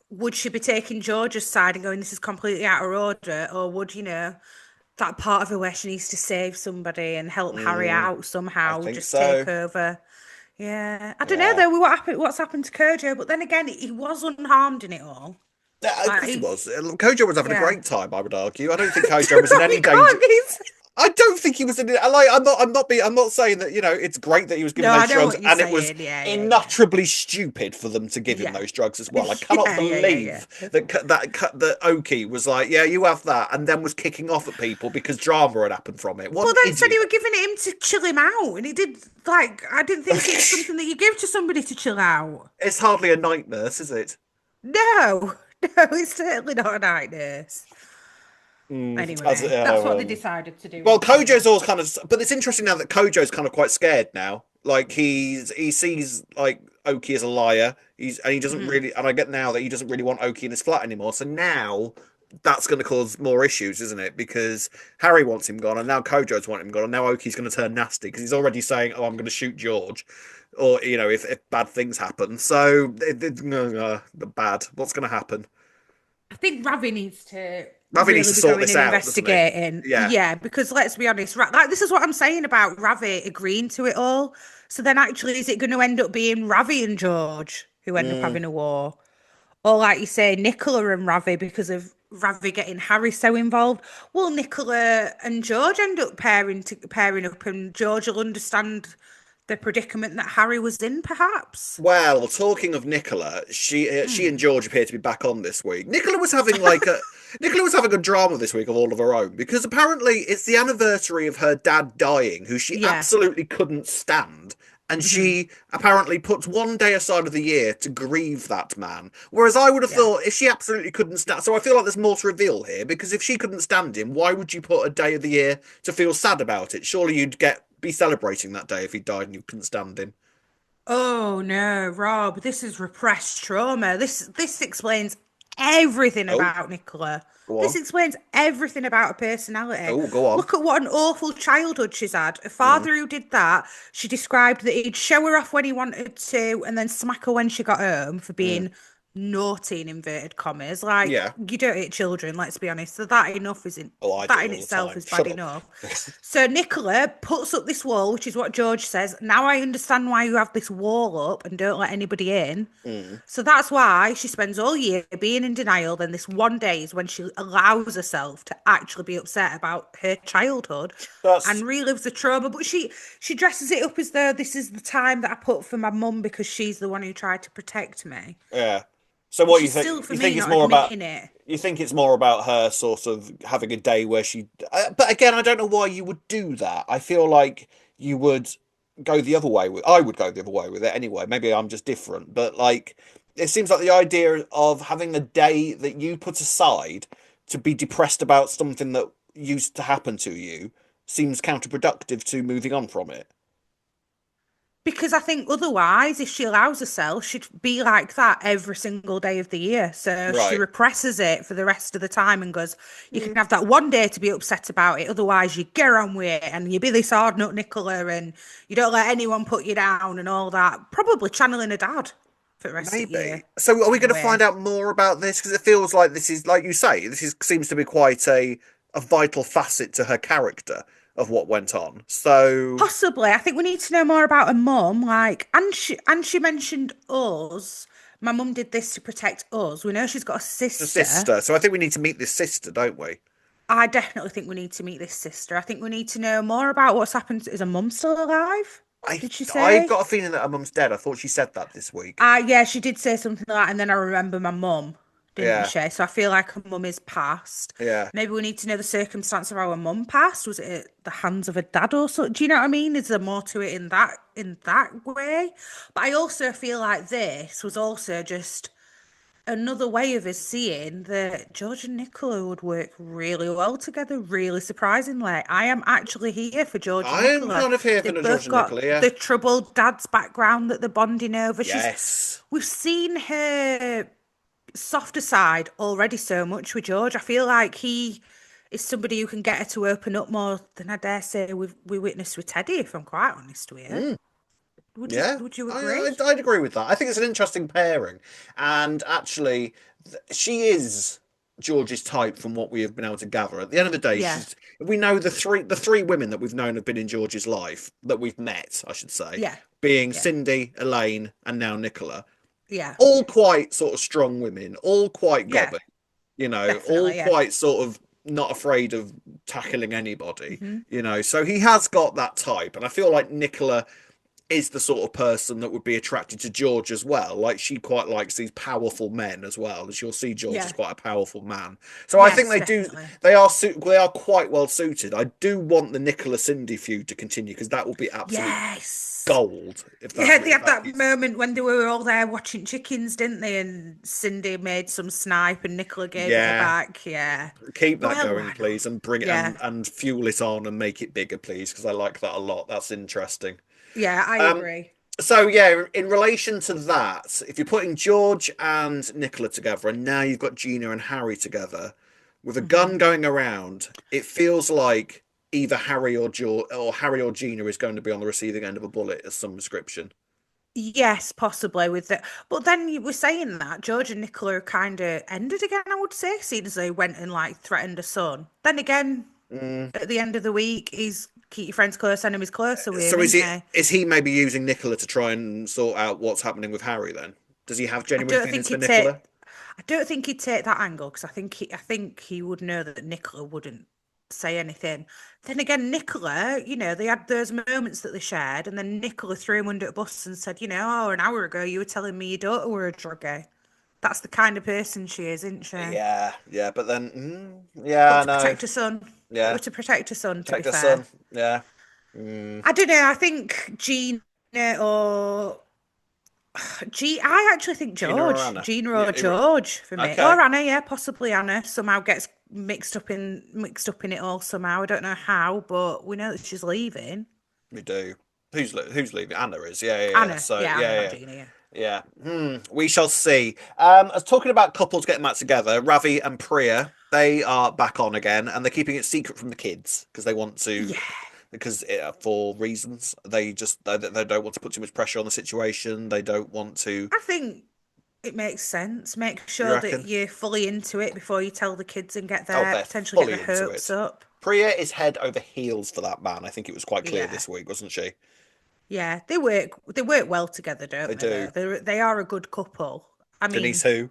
would she be taking George's side and going, "This is completely out of order," or would? that part of her where she needs to save somebody and help Harry Mm, out I somehow, think just take so. over. Yeah, I don't know Yeah. though what's happened to Kojo, but then again, he was unharmed in it all. Yeah, of Like, course he was. Kojo was having a yeah, great time, I would argue. I don't think Kojo was in you any danger. can't. He's... I don't think he was in it. Like, I'm not saying that, it's great that he was given No, I those know drugs, what you're and it was saying. Yeah, yeah, yeah, unutterably stupid for them to give him yeah, those drugs as well. I cannot yeah, yeah, yeah, believe yeah. that Okie was like, yeah, you have that, and then was kicking off at people because drama had happened from it. What But an then said he idiot. were giving it him to chill him out, and he did. Like, I didn't think it's something that you give to somebody to chill out. It's hardly a night nurse, is it? No, no, it's certainly not a night nurse. Anyway, that's what they Well, decided to do well, instead. Kojo's all kind of, but it's interesting now that Kojo's kind of quite scared now. Like he sees like Oki as a liar. He doesn't Mhm. really, and I get now that he doesn't really want Oki in his flat anymore. So now that's going to cause more issues, isn't it? Because Harry wants him gone, and now Kojo's want him gone, and now Oki's going to turn nasty because he's already saying, "Oh, I'm going to shoot George," or if bad things happen. So bad. What's going to happen? I think Ravi needs to Ravi needs really to be sort going this and out, doesn't he? investigating. Yeah. Yeah, because let's be honest, like this is what I'm saying about Ravi agreeing to it all. So then, actually, is it going to end up being Ravi and George who end up Mm. having a war, or like you say, Nicola and Ravi because of Ravi getting Harry so involved? Will Nicola and George end up pairing up, and George will understand the predicament that Harry was in, perhaps? Well, talking of Nicola, she and Hmm. George appear to be back on this week. Nicola was having a drama this week of all of her own because apparently it's the anniversary of her dad dying, who she Yeah. absolutely couldn't stand. And Hmm. she apparently puts one day aside of the year to grieve that man. Whereas I would have Yeah. thought if she absolutely couldn't stand, so I feel like there's more to reveal here because if she couldn't stand him, why would you put a day of the year to feel sad about it? Surely you'd be celebrating that day if he died and you couldn't stand him. Oh no, Rob, this is repressed trauma. This explains everything Oh, about Nicola. go This on. explains everything about her personality. Oh, go on. Look at what an awful childhood she's had. A Mm, father who did that. She described that he'd show her off when he wanted to and then smack her when she got home for mm. being naughty in inverted commas. Like, Yeah. you don't hit children, let's be honest. So that enough isn't Oh, I that do in all the itself time. is bad Shut up. enough. So Nicola puts up this wall, which is what George says. Now I understand why you have this wall up and don't let anybody in. Mm. So that's why she spends all year being in denial. Then this one day is when she allows herself to actually be upset about her childhood That's and relives the trauma. But she dresses it up as though this is the time that I put for my mum because she's the one who tried to protect me. yeah. So what you She's think? still, for You think me, it's not more about? admitting it. You think it's more about her sort of having a day where she? But again, I don't know why you would do that. I feel like you would go the other way with. I would go the other way with it anyway. Maybe I'm just different, but like, it seems like the idea of having a day that you put aside to be depressed about something that used to happen to you seems counterproductive to moving on from it. Because I think otherwise, if she allows herself, she'd be like that every single day of the year. So she Right. represses it for the rest of the time and goes, you can Mm. have that one day to be upset about it. Otherwise, you get on with it and you be this hard nut Nicola and you don't let anyone put you down and all that. Probably channeling her dad for the rest of the year, Maybe. So are we in a going to find way. out more about this? Because it feels like this is, like you say, this is seems to be quite a vital facet to her character of what went on. So Possibly. I think we need to know more about her mum. Like, and she mentioned us. My mum did this to protect us. We know she's got a the sister. sister. So I think we need to meet this sister, don't we? I definitely think we need to meet this sister. I think we need to know more about what's happened. Is her mum still alive? I Did she I've say? got a feeling that her mum's dead. I thought she said that this week. Yeah, she did say something like that, and then I remember my mum, didn't Yeah, she? So I feel like her mum is passed. yeah. Maybe we need to know the circumstance of how her mum passed. Was it at the hands of her dad or so? Do you know what I mean? Is there more to it in that way? But I also feel like this was also just another way of us seeing that George and Nicola would work really well together, really surprisingly. I am actually here for George and I'm Nicola. kind of here for They've the George both and Nicola. got Yeah. the troubled dad's background that they're bonding over. Yes. We've seen her softer side already so much with George. I feel like he is somebody who can get her to open up more than I dare say we witnessed with Teddy, if I'm quite honest with you. Mm, Would you yeah. would you I, agree? I I'd agree with that. I think it's an interesting pairing, and actually, she is. George's type from what we have been able to gather. At the end of the day, Yeah. we know the three women that we've known have been in George's life, that we've met, I should say, Yeah. being Yeah. Cindy, Elaine, and now Nicola. Yeah. All quite sort of strong women, all quite Yeah. gobby, all Definitely. Yeah. quite sort of not afraid of tackling anybody, Hmm. So he has got that type, and I feel like Nicola is the sort of person that would be attracted to George as well. Like, she quite likes these powerful men as well, as you'll see George is Yeah. quite a powerful man. So I think Yes, definitely. they are quite well suited. I do want the Nicola Cindy feud to continue, because that will be absolute Yes. gold Yeah, they if had that that keeps. moment when they were all there watching chickens, didn't they? And Cindy made some snipe and Nicola gave it her Yeah, back. Yeah. keep that Well, going, why not? please, and bring it Yeah. and fuel it on and make it bigger, please, because I like that a lot. That's interesting. Yeah, I Um, agree. so yeah, in relation to that, if you're putting George and Nicola together, and now you've got Gina and Harry together, with a Hmm. gun going around, it feels like either Harry or Harry or Gina is going to be on the receiving end of a bullet of some description. Yes, possibly with it. But then you were saying that George and Nicola kind of ended again, I would say, seeing as they went and like threatened a son. Then again, Mm. at the end of the week, he's keep your friends close, enemies closer with him, So isn't he? is he maybe using Nicola to try and sort out what's happening with Harry then? Does he have I genuine don't feelings think for he'd Nicola? take. I don't think he'd take that angle because I think he would know that Nicola wouldn't say anything. Then again, Nicola, they had those moments that they shared, and then Nicola threw him under a bus and said, oh, an hour ago you were telling me your daughter were a druggie. That's the kind of person she is, isn't she? Yeah, yeah, but then But yeah, to no, protect her son, it yeah, was to protect her son, to be protect her fair. son, yeah. Mm. I don't know. I think Gina or I actually think Gina or Anna? Gina Yeah, or George for me, or okay, Anna. Yeah, possibly Anna. Somehow gets mixed up in it all somehow. I don't know how, but we know that she's leaving. we do. Who's leaving? Anna is. Yeah, yeah, yeah. Anna, So yeah, Anna, yeah, not yeah. Gina. Yeah, Yeah. We shall see. I was talking about couples getting back together. Ravi and Priya, they are back on again, and they're keeping it secret from the kids because they want to, yeah. for reasons. They don't want to put too much pressure on the situation. They don't want to. I think it makes sense. Make You sure that reckon? you're fully into it before you tell the kids and Oh, they're potentially get their fully into hopes it. up. Priya is head over heels for that man. I think it was quite clear Yeah, this week, wasn't she? yeah. They work well together, They don't they? do. Though they are a good couple. I Denise, mean, who?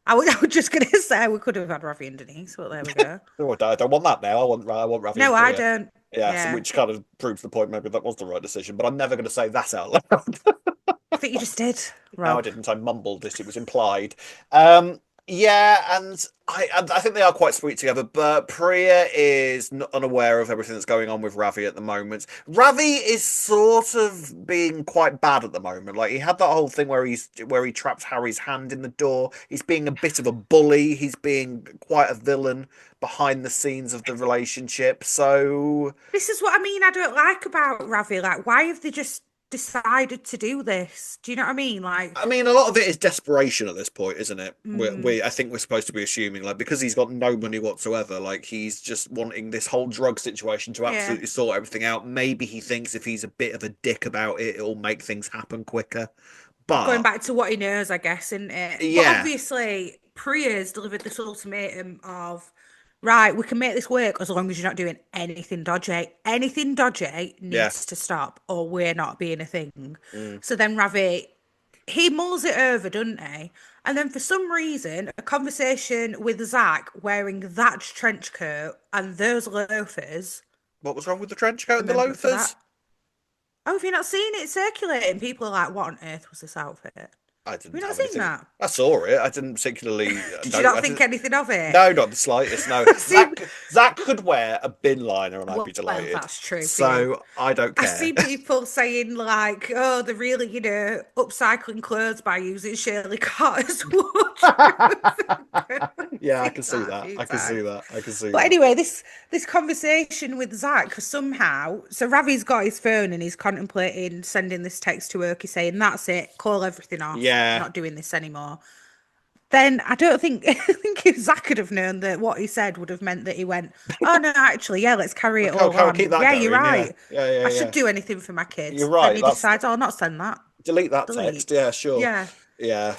I was just gonna say we could have had Ravi and Denise, but there we go. Oh, I don't want that now. I want Ravi and No, I Priya. don't. Yeah, so Yeah, which kind of proves the point. Maybe that was the right decision, but I'm never going to say that out loud. I think you just did, No, I Rob. didn't. I mumbled it. It was implied. Um, yeah, and I think they are quite sweet together. But Priya is unaware of everything that's going on with Ravi at the moment. Ravi is sort of being quite bad at the moment. Like, he had that whole thing where he trapped Harry's hand in the door. He's being a bit of a bully. He's being quite a villain behind the scenes of the relationship. So This is what I mean. I don't like about Ravi. Like, why have they just decided to do this? Do you know what I mean? Like, I mean, a lot of it is desperation at this point, isn't it? mm, I think we're supposed to be assuming, like, because he's got no money whatsoever, like, he's just wanting this whole drug situation to yeah. absolutely sort everything out. Maybe he thinks if he's a bit of a dick about it, it'll make things happen quicker. Going But back to what he knows, I guess, isn't it? But yeah, obviously, Priya's delivered this ultimatum of, right, we can make this work as long as you're not doing anything dodgy. Anything dodgy yeah, needs to stop, or we're not being a thing. mm, So then Ravi, he mulls it over, doesn't he? And then for some reason, a conversation with Zach wearing that trench coat and those loafers, what was wrong with the trench coat and the remember for loafers? that. Oh, have you not seen it circulating? People are like, what on earth was this outfit? Have I you didn't not have seen anything. that? I saw it. I didn't particularly. Did you No, not I think didn't. anything of it? No, not the slightest. No, I see. Zach could wear a bin liner, and I'd be Well, delighted. that's true for you. So I don't I care. see people saying like, "Oh, they're really, upcycling clothes by using Shirley Carter's wardrobe." Yeah, I Seen can see that a that. few I can see times. that. I can see But that. anyway, this conversation with Zach somehow, so Ravi's got his phone and he's contemplating sending this text to Okie saying, "That's it, call everything off, Yeah. not doing this anymore." Then I don't think I think if Zach could have known that what he said would have meant that he went, "Oh no, actually, yeah, let's carry it Okay, all okay, I'll keep on. that Yeah, you're going. Yeah. right. Yeah, yeah, I should yeah. do anything for my You're kids." Then right. he That's decides, "Oh, not send that. delete that Delete." text. Yeah, sure. Yeah. Yeah.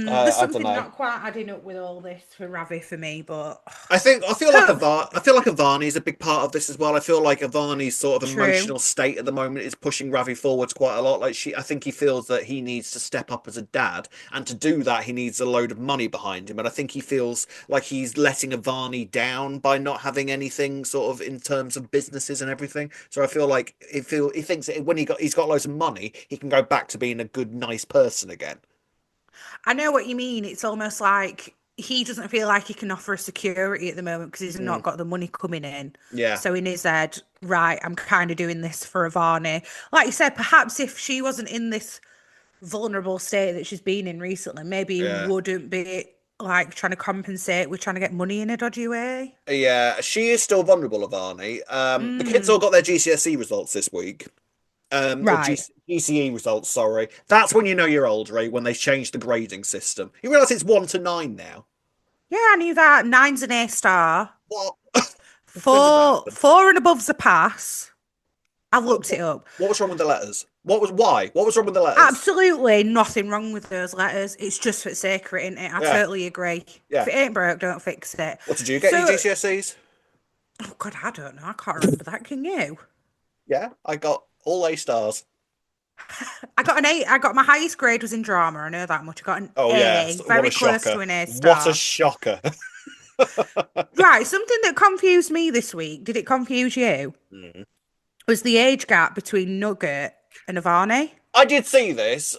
There's I don't something know. not quite adding up with all this for Ravi for me, but I hope feel like Avani is a big part of this as well. I feel like Avani's sort of true. emotional state at the moment is pushing Ravi forwards quite a lot. I think he feels that he needs to step up as a dad, and to do that, he needs a load of money behind him. And I think he feels like he's letting Avani down by not having anything sort of in terms of businesses and everything. So I feel like he thinks that when he's got loads of money, he can go back to being a good, nice person again. I know what you mean. It's almost like he doesn't feel like he can offer a security at the moment because he's Mm, not got the money coming in. yeah, So in his head, right, I'm kind of doing this for Ivani. Like you said, perhaps if she wasn't in this vulnerable state that she's been in recently, maybe he yeah. wouldn't be like trying to compensate with trying to get money in a dodgy way. Yeah, she is still vulnerable, Avani. The kids all Mm, got their GCSE results this week. Or right. GCE results, sorry. That's when you know you're old, right? When they changed the grading system. You realise it's 1 to 9 now. Yeah, I knew that. Nine's an A star. What? When did that happen? Four and above's a pass. I've What, looked what, it up. what was wrong with the letters? Why? What was wrong with the letters? Absolutely nothing wrong with those letters. It's just for sacred, isn't it? I Yeah, totally agree. If yeah. it ain't broke, don't fix it. What did you get in your So, GCSEs? oh God, I don't know. I can't remember that. Can you? Yeah, I got all A stars. I got an A. I got my highest grade was in drama. I know that much. I got an Oh yeah, A, what a very close shocker. to an A What a star. shocker. Right. Something that confused me this week. Did it confuse you? Mm. Was the age gap between Nugget and Avani? I did see this.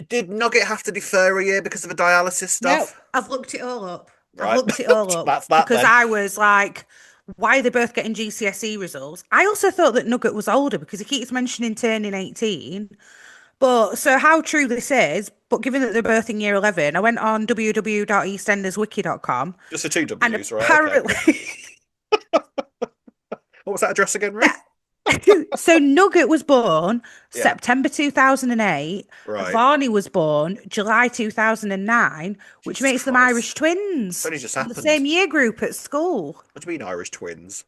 Did Nugget have to defer a year because of the dialysis No, stuff? I've looked it all up. I've Right. looked it all up That's that because then. I was like, why are they both getting GCSE results? I also thought that Nugget was older because he keeps mentioning turning 18. But so how true this is, but given that they're both in year 11, I went on www.eastenderswiki.com Just the two and W's, right? Okay. apparently, What was that address again, Ray? yeah. So Nugget was born Yeah. September 2008. Right. Varney was born July 2009, which Jesus makes them Christ. Irish It's twins only just in the happened. same year group at school. What do you mean Irish twins?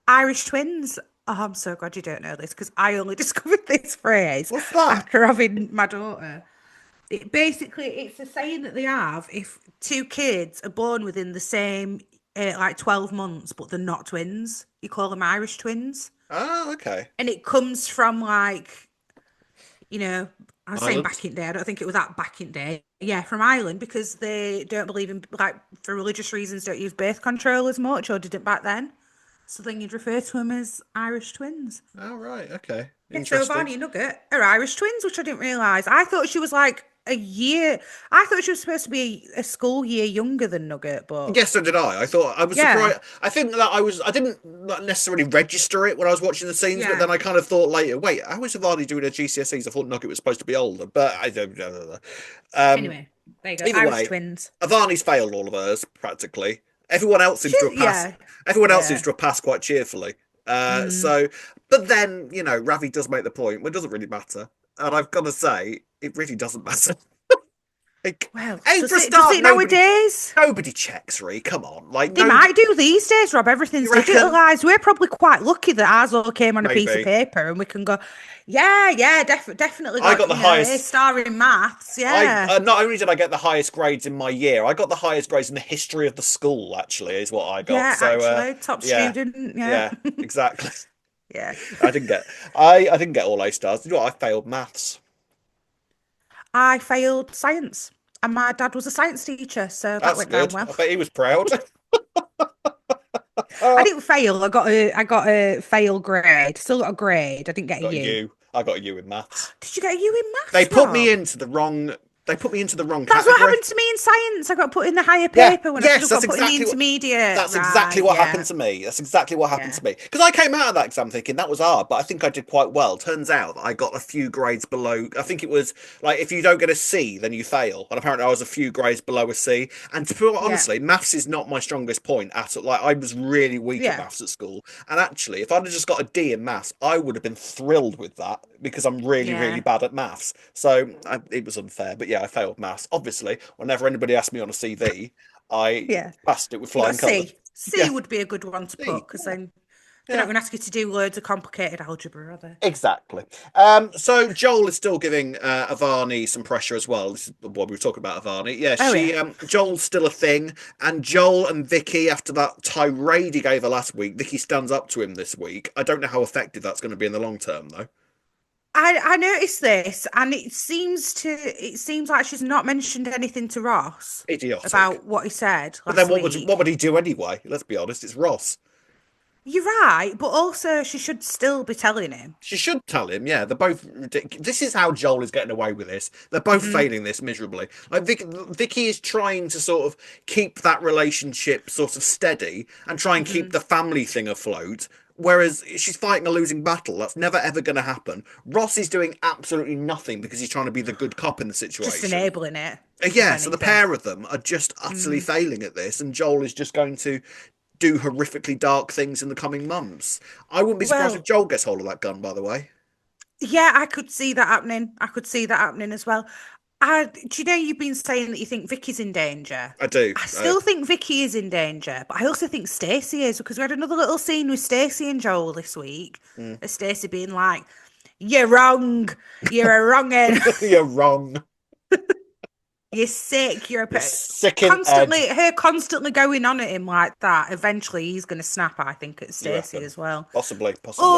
Irish twins. Oh, I'm so glad you don't know this because I only discovered this phrase What's that? after having my daughter. It's a saying that they have if two kids are born within the same like 12 months, but they're not twins. You call them Irish twins. Oh, okay. And it comes from like, you know, I was saying Ireland. back in day. I don't think it was that back in day. Yeah, from Ireland because they don't believe in like for religious reasons don't use birth control as much or didn't back then. So then you'd refer to them as Irish twins. Oh, right. Okay. Yeah, so Interesting. Barney and Nugget are Irish twins, which I didn't realise. I thought she was like a year. I thought she was supposed to be a school year younger than Nugget, but Yes, so did I. I thought I was yeah, surprised. I think that I didn't not necessarily register it when I was watching the scenes, but yeah. then I kind of thought later, wait, how is Savani doing her GCSEs? I thought Nugget was supposed to be older, but I don't know. Um, Anyway, there you go. Either Irish way, twins. Avani's failed all of hers practically. Everyone else seems to She's have passed. yeah, Everyone else seems yeah. to have passed quite cheerfully. Mm. So, but then Ravi does make the point. Well, it doesn't really matter, and I've got to say, it really doesn't matter. Like, Well, hey, for does a it? Does start, it nowadays? nobody checks, Ree. Come on, like They nobody. might do these days, Rob. You Everything's reckon? digitalised. We're probably quite lucky that ours all came on a piece of Maybe. paper and we can go, yeah, yeah, definitely I got, got the A highest. star in maths. I Yeah. Not only did I get the highest grades in my year, I got the highest grades in the history of the school. Actually, is what I got. Yeah, So, actually, top yeah, student. Yeah. yeah, exactly. Yeah. I didn't get. I didn't get all A stars. You know what? I failed maths. I failed science, and my dad was a science teacher, so that That's went down good. well. I bet he was proud. I I didn't fail. I got a fail grade. Still got a grade. I didn't get a got a U. U. I got a U in maths. Did you get a U in They maths, put me Rob? into the wrong. They put me into the wrong That's what category. happened to me in science. I got put in the higher Yeah, paper when I should yes, have got put in the intermediate. that's exactly Right, what happened yeah, to me. That's exactly what happened yeah, to me. Because I came out of that exam thinking that was hard, but I think I did quite well. Turns out that I got a few grades below. I think it was like if you don't get a C, then you fail. And apparently I was a few grades below a C. And to put yeah, honestly, maths is not my strongest point at all. Like I was really weak at yeah, maths at school. And actually, if I'd have just got a D in maths, I would have been thrilled with that because I'm really, really yeah, bad at maths. So it was unfair. But yeah, I failed maths. Obviously, whenever anybody asked me on a CV, I yeah. passed it with So you got flying a colours. C. C Yeah, would be a good one to C. put because Yeah, then They're not Yeah. going to ask you to do loads of complicated algebra, are they? Exactly. So Joel is still giving Avani some pressure as well. This is what we were talking about, Avani. Yeah, Oh, yeah. Joel's still a thing, and Joel and Vicky, after that tirade he gave her last week, Vicky stands up to him this week. I don't know how effective that's going to be in the long term, though. I noticed this, and it seems like she's not mentioned anything to Ross Idiotic. about what he said But then last what would week. he do anyway? Let's be honest, it's Ross. You're right, but also she should still be telling him. She should tell him, yeah. They're both ridiculous. This is how Joel is getting away with this. They're both Hmm. failing this miserably. Like Vicky is trying to sort of keep that relationship sort of steady and try and keep Hmm. the family thing afloat. Whereas she's fighting a losing battle. That's never ever going to happen. Ross is doing absolutely nothing because he's trying to be the good cop in the Just situation. enabling it, if Yeah, so the anything. pair of them are just utterly Mm. failing at this, and Joel is just going to do horrifically dark things in the coming months. I wouldn't be surprised if Well, Joel gets hold of that gun, by the way. yeah, I could see that happening. I could see that happening as well. Do you know you've been saying that you think Vicky's in danger? I do. I still think Vicky is in danger, but I also think Stacey is because we had another little scene with Stacey and Joel this week. Mm. Stacey being like, "You're wrong. You're a wrongin'. You're wrong. You're sick. You're sick in Ed. Constantly going on at him like that. Eventually, he's going to snap. I think at You Stacey reckon? as well. Possibly, possibly.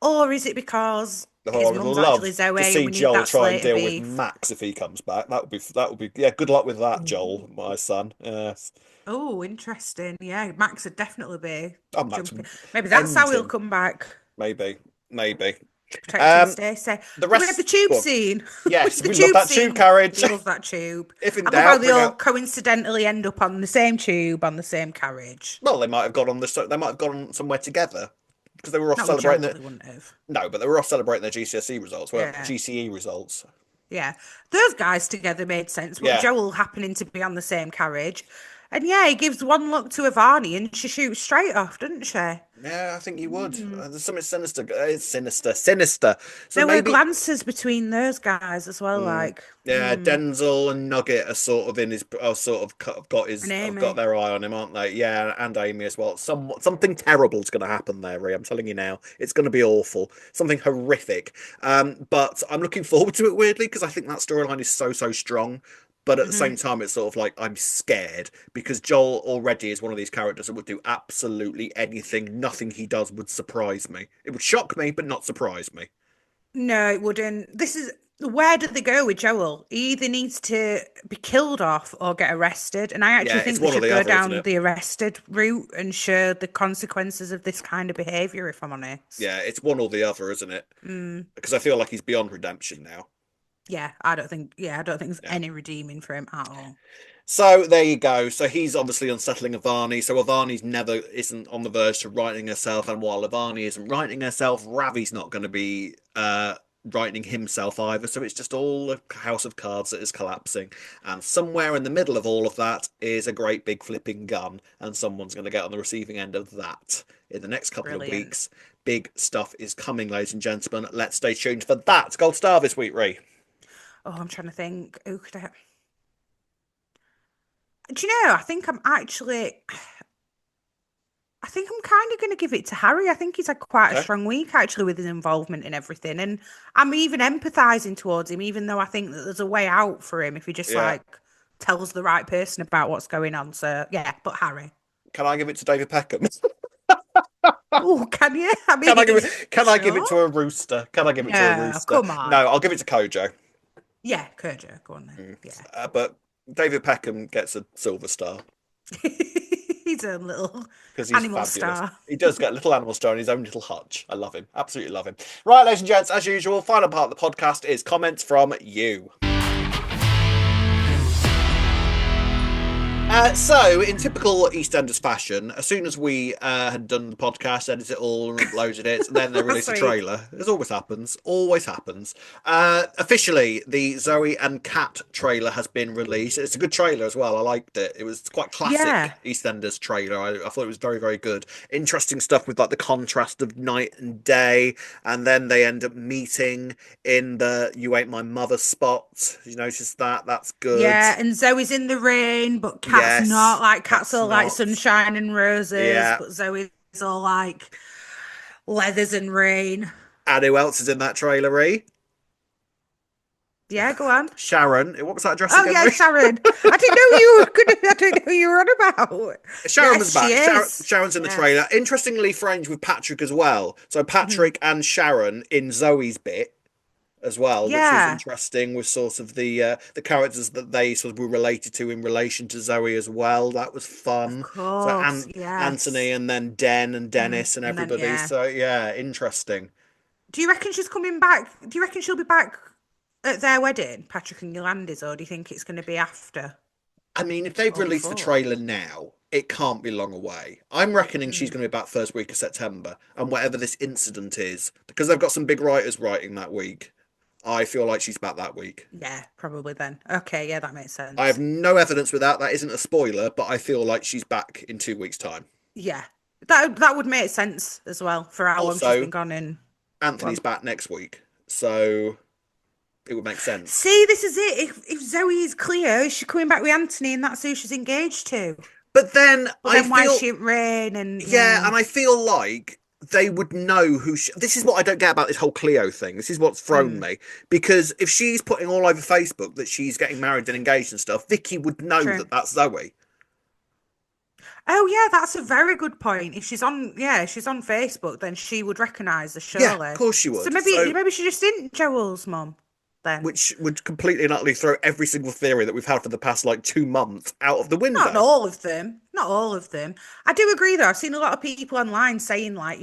Or is it because Oh, I his would mum's actually love to Zoe and see we need Joel that try and Slater deal with beef? Max if he comes back. That would be yeah, good luck with that, Joel, Ooh. my son. Yes. Oh, interesting. Yeah, Max would definitely be Oh, Max jumping. would Maybe that's end how he'll him. come back, Maybe. Maybe. protecting Um Stacey. the But we had the rest tube go on. scene. We Yes, had the we love tube that tube scene. carriage. Love that tube. If in I love how doubt, they bring all out. coincidentally end up on the same tube on the same carriage. Well, they might have gone somewhere together because they were off Not with celebrating Joel, the they wouldn't have. no, but they were off celebrating their GCSE results, weren't they? Yeah. GCE results. Yeah, those guys together made sense, but Yeah. Joel happening to be on the same carriage. And yeah, he gives one look to Ivani and she shoots straight off, doesn't she? Yeah, I think you would. Mm. There's something sinister. It's sinister, sinister. So There were maybe, glances between those guys as well, mm, like, yeah, Denzel and Nugget are sort of in his, are sort of and have got Amy. their eye on him, aren't they? Yeah, and Amy as well. Something terrible is going to happen there, Rhea. I'm telling you now, it's going to be awful. Something horrific. But I'm looking forward to it weirdly because I think that storyline is so strong. But at the Hmm. same time, it's sort of like I'm scared because Joel already is one of these characters that would do absolutely anything. Nothing he does would surprise me. It would shock me, but not surprise me. No, it wouldn't. This is where do they go with Joel? He either needs to be killed off or get arrested. And I Yeah, actually it's think they one or should the go other, isn't down it? the arrested route and show the consequences of this kind of behavior, if I'm honest. Yeah, it's one or the other, isn't it? Mm. Because I feel like he's beyond redemption now. I don't think there's Yeah. any redeeming for him at all. So there you go. So he's obviously unsettling Avani. So Avani's never isn't on the verge to righting herself, and while Avani isn't righting herself, Ravi's not going to be righting himself either. So it's just all a house of cards that is collapsing. And somewhere in the middle of all of that is a great big flipping gun, and someone's going to get on the receiving end of that in the next couple of Brilliant. weeks. Big stuff is coming, ladies and gentlemen. Let's stay tuned for that. Gold star this week, Ree. Oh, I'm trying to think. Who could I... Do you know? I think I'm kind of going to give it to Harry. I think he's had quite a Okay. strong week actually with his involvement in everything, and I'm even empathizing towards him, even though I think that there's a way out for him if he just Yeah. like tells the right person about what's going on. So yeah, but Harry. Can I give it to David Peckham? Oh, can you? I Can I give mean, it? Can I give it sure. to a rooster? Can I give it to a No, rooster? come No, on. I'll give it to Kojo. Yeah, Kojo, go on then. Mm. Yeah. But David Peckham gets a silver star He's a little because he's animal fabulous. star. He does get a little animal star in his own little hutch. I love him. Absolutely love him. Right, ladies and gents, as usual, final part of the podcast is comments from you. So, in typical EastEnders fashion, as soon as we had done the podcast, edited it all, and uploaded it, then they released a Sweet. trailer. This always happens. Always happens. Officially, the Zoe and Kat trailer has been released. It's a good trailer as well. I liked it. It was quite classic Yeah. EastEnders trailer. I thought it was very good. Interesting stuff with like the contrast of night and day, and then they end up meeting in the "You Ain't My Mother" spot. You noticed that? That's good. Yeah, and Zoe's in the rain, but Kat's Yes, not. Like Kat's Cat's all like not. sunshine and roses, Yeah, but Zoe's all like Leathers and rain. And who else is in that trailer, E? Yeah, go on. Sharon. What was that address Oh again, yeah, Ree? Sharon. I didn't know you were gonna. I didn't know you were on about. Sharon was Yes, she back. is. Sharon's in the trailer. Yes. Interestingly, friends with Patrick as well. So Mhm. Patrick and Sharon in Zoe's bit as well, which was Yeah, interesting. With sort of the characters that they sort of were related to in relation to Zoe as well. That was of fun. So course. Anthony Yes. and then Den and Mm. Dennis and And then everybody. yeah. So yeah, interesting. Do you reckon she's coming back? Do you reckon she'll be back at their wedding, Patrick and Yolanda's, or do you think it's going to be after I mean, if they've or released the before? trailer now, it can't be long away. I'm reckoning she's Mm. going to be about first week of September, and whatever this incident is, because they've got some big writers writing that week. I feel like she's back that week. Yeah, probably then. Okay, yeah, that makes I have sense. no evidence with that. That isn't a spoiler, but I feel like she's back in 2 weeks' time. Yeah, that would make sense as well for how long she's Also, been gone in. Anthony's One. back next week, so it would make sense. See, this is it. If Zoe is clear, is she coming back with Anthony, and that's who she's engaged to? But then But I then why is feel, she at Rain? And yeah, yeah, and I feel like they would know who this is what I don't get about this whole Cleo thing. This is what's thrown mm, me because if she's putting all over Facebook that she's getting married and engaged and stuff, Vicky would know true. that that's Zoe. Oh yeah, that's a very good point. If she's on, yeah, if she's on Facebook, then she would recognise her Yeah, of surely. course she So would. maybe So maybe she just isn't Joel's mum then. which would completely and utterly throw every single theory that we've had for the past like 2 months out of the Not window. all of them. Not all of them. I do agree though. I've seen a lot of people online saying like,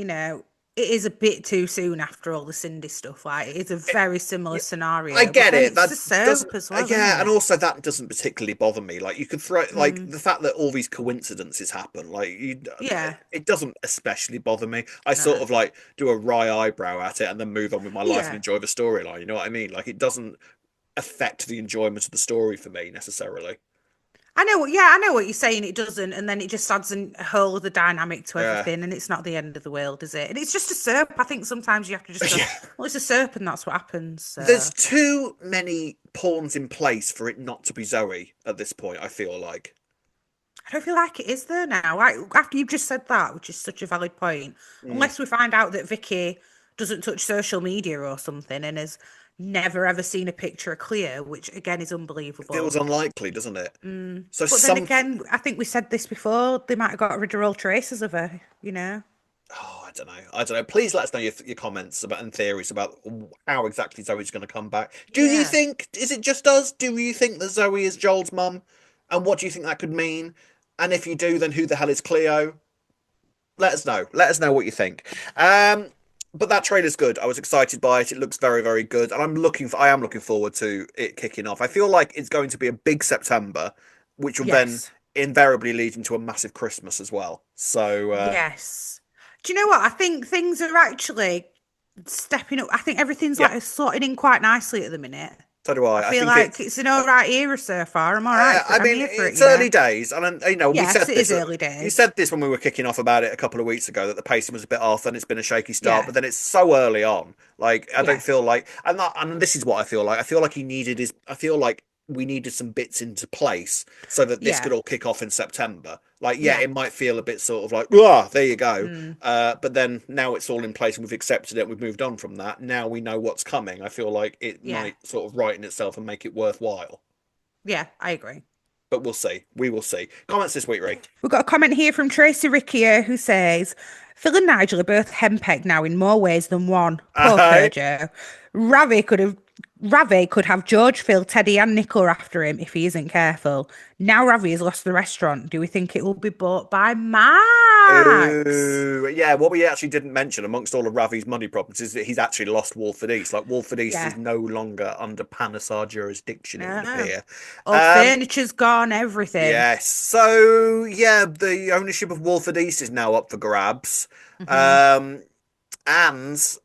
it is a bit too soon after all the Cindy stuff. Like it is a very similar I scenario. But get then it. it's That a doesn't. soap as well, isn't Yeah, and it? also that doesn't particularly bother me. Like you could throw like Mm, the fact that all these coincidences happen. Like yeah. it doesn't especially bother me. I sort No. of like do a wry eyebrow at it and then move on with my life and Yeah. enjoy the storyline. You know what I mean? Like it doesn't affect the enjoyment of the story for me necessarily. I know what you're saying. It doesn't, and then it just adds a whole other dynamic to Yeah. everything, and it's not the end of the world, is it? And it's just a soap. I think sometimes you have to just go, Yeah. well, it's a soap, and that's what happens. There's So too many pawns in place for it not to be Zoe at this point, I feel like. I don't feel like it is there now. After you've just said that, which is such a valid point, Mm. unless we find out that Vicky doesn't touch social media or something and has never ever seen a picture of Cleo, which again is Feels unbelievable. unlikely, doesn't it? So But then some again, I think we said this before, they might have got rid of all traces of her. Oh, I don't know. I don't know. Please let us know your comments about and theories about how exactly Zoe's going to come back. Do you Yeah. think, is it just us? Do you think that Zoe is Joel's mum? And what do you think that could mean? And if you do, then who the hell is Cleo? Let us know. Let us know what you think. But that trailer's good. I was excited by it. It looks very, very good, and I am looking forward to it kicking off. I feel like it's going to be a big September, which will then Yes. invariably lead into a massive Christmas as well. So Yes. Do you know what? I think things are actually stepping up. I think everything's yeah, like sorting in quite nicely at the minute. so do I I. I feel think like it's. it's an all right era so far. I'm all right for I it. I'm mean, here for it, it's you know. early days, and we Yes, said it this. is early You days. said this when we were kicking off about it a couple of weeks ago that the pacing was a bit off, and it's been a shaky start. Yeah. But then it's so early on. Like I don't Yeah. feel like, and this is what I feel like. I feel like I feel like we needed some bits into place so that this could Yeah. all kick off in September. Like, yeah, Yeah. it might feel a bit sort of like, ah, there you go. Mm. But then now it's all in place and we've accepted it. We've moved on from that. Now we know what's coming. I feel like it Yeah. might sort of right in itself and make it worthwhile. Yeah, I agree. But we'll see. We will see. Comments this week, Rick. We've got a comment here from Tracy Rickier who says, Phil and Nigel are both henpecked now in more ways than one. Poor Uh, Kojo. Ravi could have Ravi could have George, Phil, Teddy, and Nicola after him if he isn't careful. Now Ravi has lost the restaurant. Do we think it will be bought by Max? Ooh, yeah, what we actually didn't mention amongst all of Ravi's money problems is that he's actually lost Walford East. Like Walford East is Yeah. no longer under Panesar jurisdiction, it would No. appear. All the Um, furniture's gone, everything. yes. So yeah, the ownership of Walford East is now up for grabs. Hmm. Um, and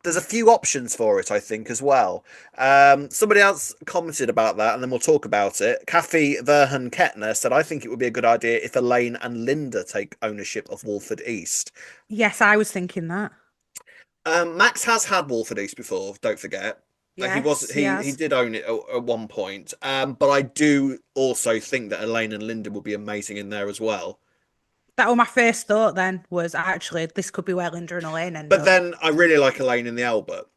there's a few options for it, I think, as well. Somebody else commented about that, and then we'll talk about it. Kathy Verhan Kettner said, I think it would be a good idea if Elaine and Linda take ownership of Walford East. Yes, I was thinking that. Max has had Walford East before, don't forget. Yes, he He has. did own it at one point. But I do also think that Elaine and Linda would be amazing in there as well. That was my first thought then, was actually this could be where Linda and Elaine end But up. then I really like Elaine in the Albert.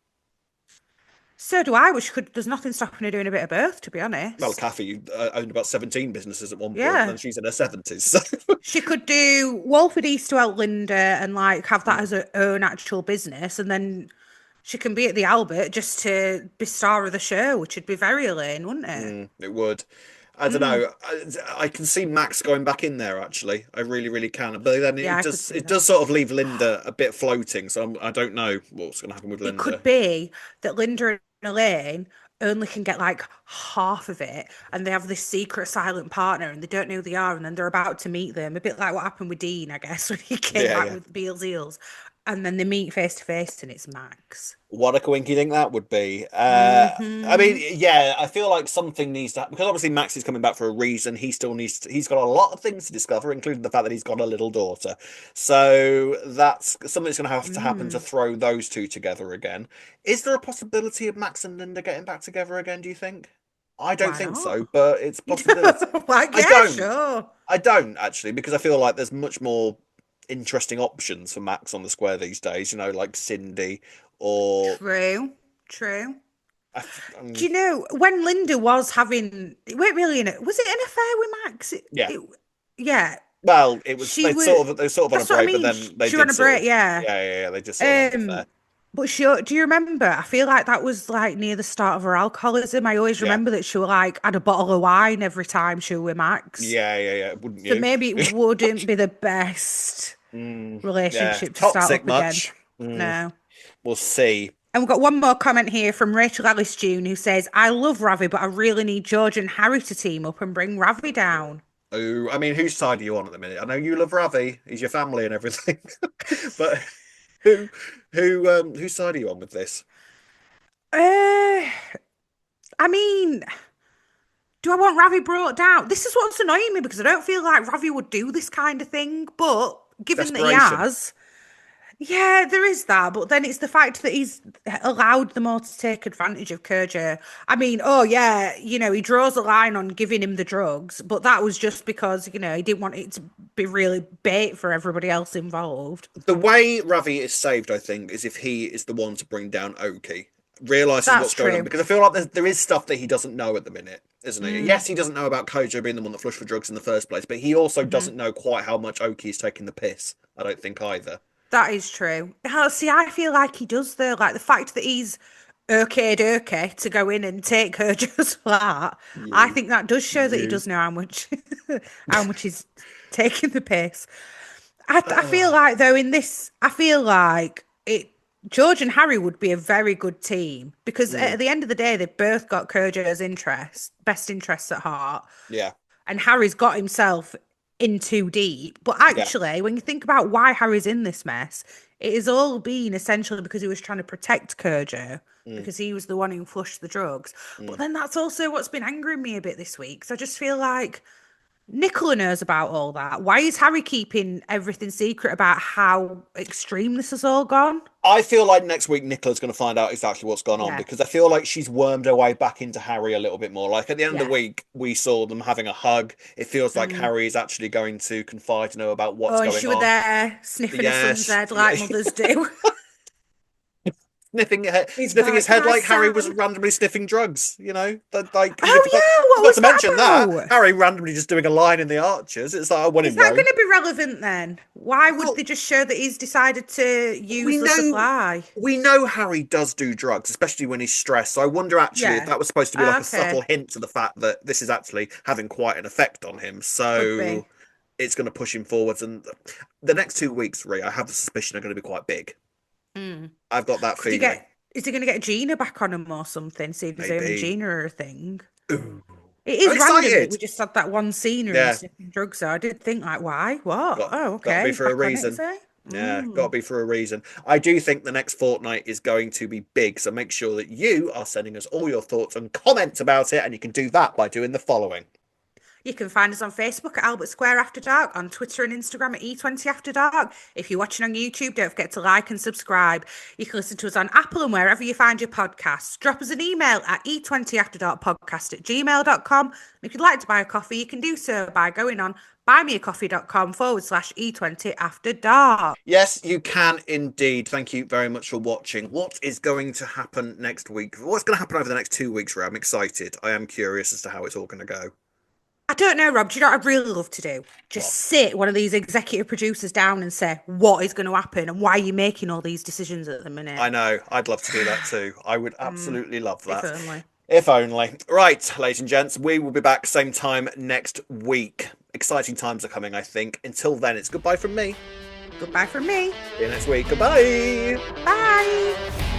So do I, which could, there's nothing stopping her doing a bit of both, to be Well, honest. Kathy owned about 17 businesses at one point, and Yeah. then she's in her 70s. So. She could do Walford East to help Linda and like have that Mm, as her own actual business, and then she can be at the Albert just to be star of the show, which would be very Elaine, wouldn't it? it would. I don't Mm. know. I can see Max going back in there. Actually, I really, really can. But then Yeah, it I could does. see It that. does sort of leave Linda a bit floating. So I don't know what's going to happen with It could Linda. be that Linda and Elaine only can get like half of it, and they have this secret silent partner, and they don't know who they are, and then they're about to meet them. A bit like what happened with Dean, I guess, when he came Yeah, back yeah. with Beals Eels, and then they meet face to face, and it's Max. What a coinky think that would be. I mean, Hmm. yeah, I feel like something needs to happen because obviously Max is coming back for a reason. He still needs to, he's got a lot of things to discover, including the fact that he's got a little daughter. So that's something's going to have to happen to Mm. throw those two together again. Is there a possibility of Max and Linda getting back together again, do you think? I don't Why think not? so, but it's a possibility. Like, I yeah, don't. sure. I don't actually, because I feel like there's much more interesting options for Max on the square these days, like Cindy or True, true. I f- Do you know when Linda was having, it weren't really in it, was it an affair with Max? yeah. Yeah, Well, it was she was, they were sort of on a that's what I break, but mean. then they She was on did a break, sort of yeah. yeah, they just sort of have an Um, affair. but she, do you remember? I feel like that was like near the start of her alcoholism. I always Yeah. remember that she was like had a bottle of wine every time she was with Max. Yeah, wouldn't So you? maybe it wouldn't be the best Yeah. relationship to start Toxic up again. much? No. We'll see. And we've got one more comment here from Rachel Ellis June who says, I love Ravi, but I really need George and Harry to team up and bring Ravi down. Oh, I mean, whose side are you on at the minute? I know you love Ravi, he's your family and everything, but who whose side are you on with this? Uh, I mean, do I want Ravi brought down? This is what's annoying me because I don't feel like Ravi would do this kind of thing. But given that he Desperation. has, yeah, there is that. But then it's the fact that he's allowed them all to take advantage of Kojo. I mean, oh yeah, he draws a line on giving him the drugs, but that was just because, he didn't want it to be really bait for everybody else involved. The way Ravi is saved, I think, is if he is the one to bring down Okie, realizes That's what's going on. true. Because I feel like there is stuff that he doesn't know at the minute, isn't he? Mm, Yes, he doesn't know about Kojo being the one that flushed for drugs in the first place, but he also mhm. doesn't know quite how much Okie is taking the piss. I don't think either. That is true. See, I feel like he does though. Like the fact that he's okay to go in and take her just flat. I You, think that does show that he you. does know how much, how much he's taking the piss. I feel like though in this, I feel like it. George and Harry would be a very good team because Mm, at the end of the day, they've both got Kojo's best interests at heart, yeah, and Harry's got himself in too deep. But yeah, actually, when you think about why Harry's in this mess, it has all been essentially because he was trying to protect Kojo mm, because he was the one who flushed the drugs. But mm. then that's also what's been angering me a bit this week. So I just feel like Nicola knows about all that. Why is Harry keeping everything secret about how extreme this has all gone? I feel like next week Nicola's going to find out exactly what's gone on Yeah, because I feel like she's wormed her way back into Harry a little bit more. Like at the end of the yeah. week, we saw them having a hug. It feels like Mm. Harry is actually going to confide to know about what's Oh, and going she were on. there sniffing her son's Yes, head yeah. like mothers do. He's Sniffing his back, head my like Harry was son. randomly sniffing drugs. Like you Oh yeah, what forgot was to that mention that about? Harry randomly just doing a line in the Archers. It's like I went Is in that Rome. going to be relevant then? Why would Well, they just show that he's decided to we use the know supply? we know Harry does do drugs, especially when he's stressed. So I wonder actually if Yeah. that was supposed to be like a subtle Okay. hint to the fact that this is actually having quite an effect on him. Could So be. it's going to push him forwards. And the next 2 weeks, Ree, I have the suspicion are going to be quite big. Mm. I've got that Could he feeling. get? Is he going to get Gina back on him or something? See if his him and Maybe. Gina are a thing. Ooh. It I'm is random that we excited. just had that one scene of him Yeah, sniffing drugs. So I did think like, why? What? got Oh, got to okay. be He's for a back on it, is reason. he? Yeah, got to Mm. be for a reason. I do think the next fortnight is going to be big, so make sure that you are sending us all your thoughts and comments about it, and you can do that by doing the following. You can find us on Facebook at Albert Square After Dark, on Twitter and Instagram at E20 After Dark. If you're watching on YouTube, don't forget to like and subscribe. You can listen to us on Apple and wherever you find your podcasts. Drop us an email at e20afterdarkpodcast@gmail.com. And if you'd like to buy a coffee, you can do so by going on buymeacoffee.com/E20 After Dark. Yes, you can indeed. Thank you very much for watching. What is going to happen next week? What's going to happen over the next 2 weeks, Ray? I'm excited. I am curious as to how it's all going to go. I don't know, Rob. Do you know what I'd really love to do? Just sit one of these executive producers down and say, what is going to happen and why are you making all these decisions at the minute? I know. I'd love to do that too. I would absolutely love that. If only. If only. Right, ladies and gents, we will be back same time next week. Exciting times are coming, I think. Until then, it's goodbye from me. Goodbye from me. See you next week. Goodbye. Bye.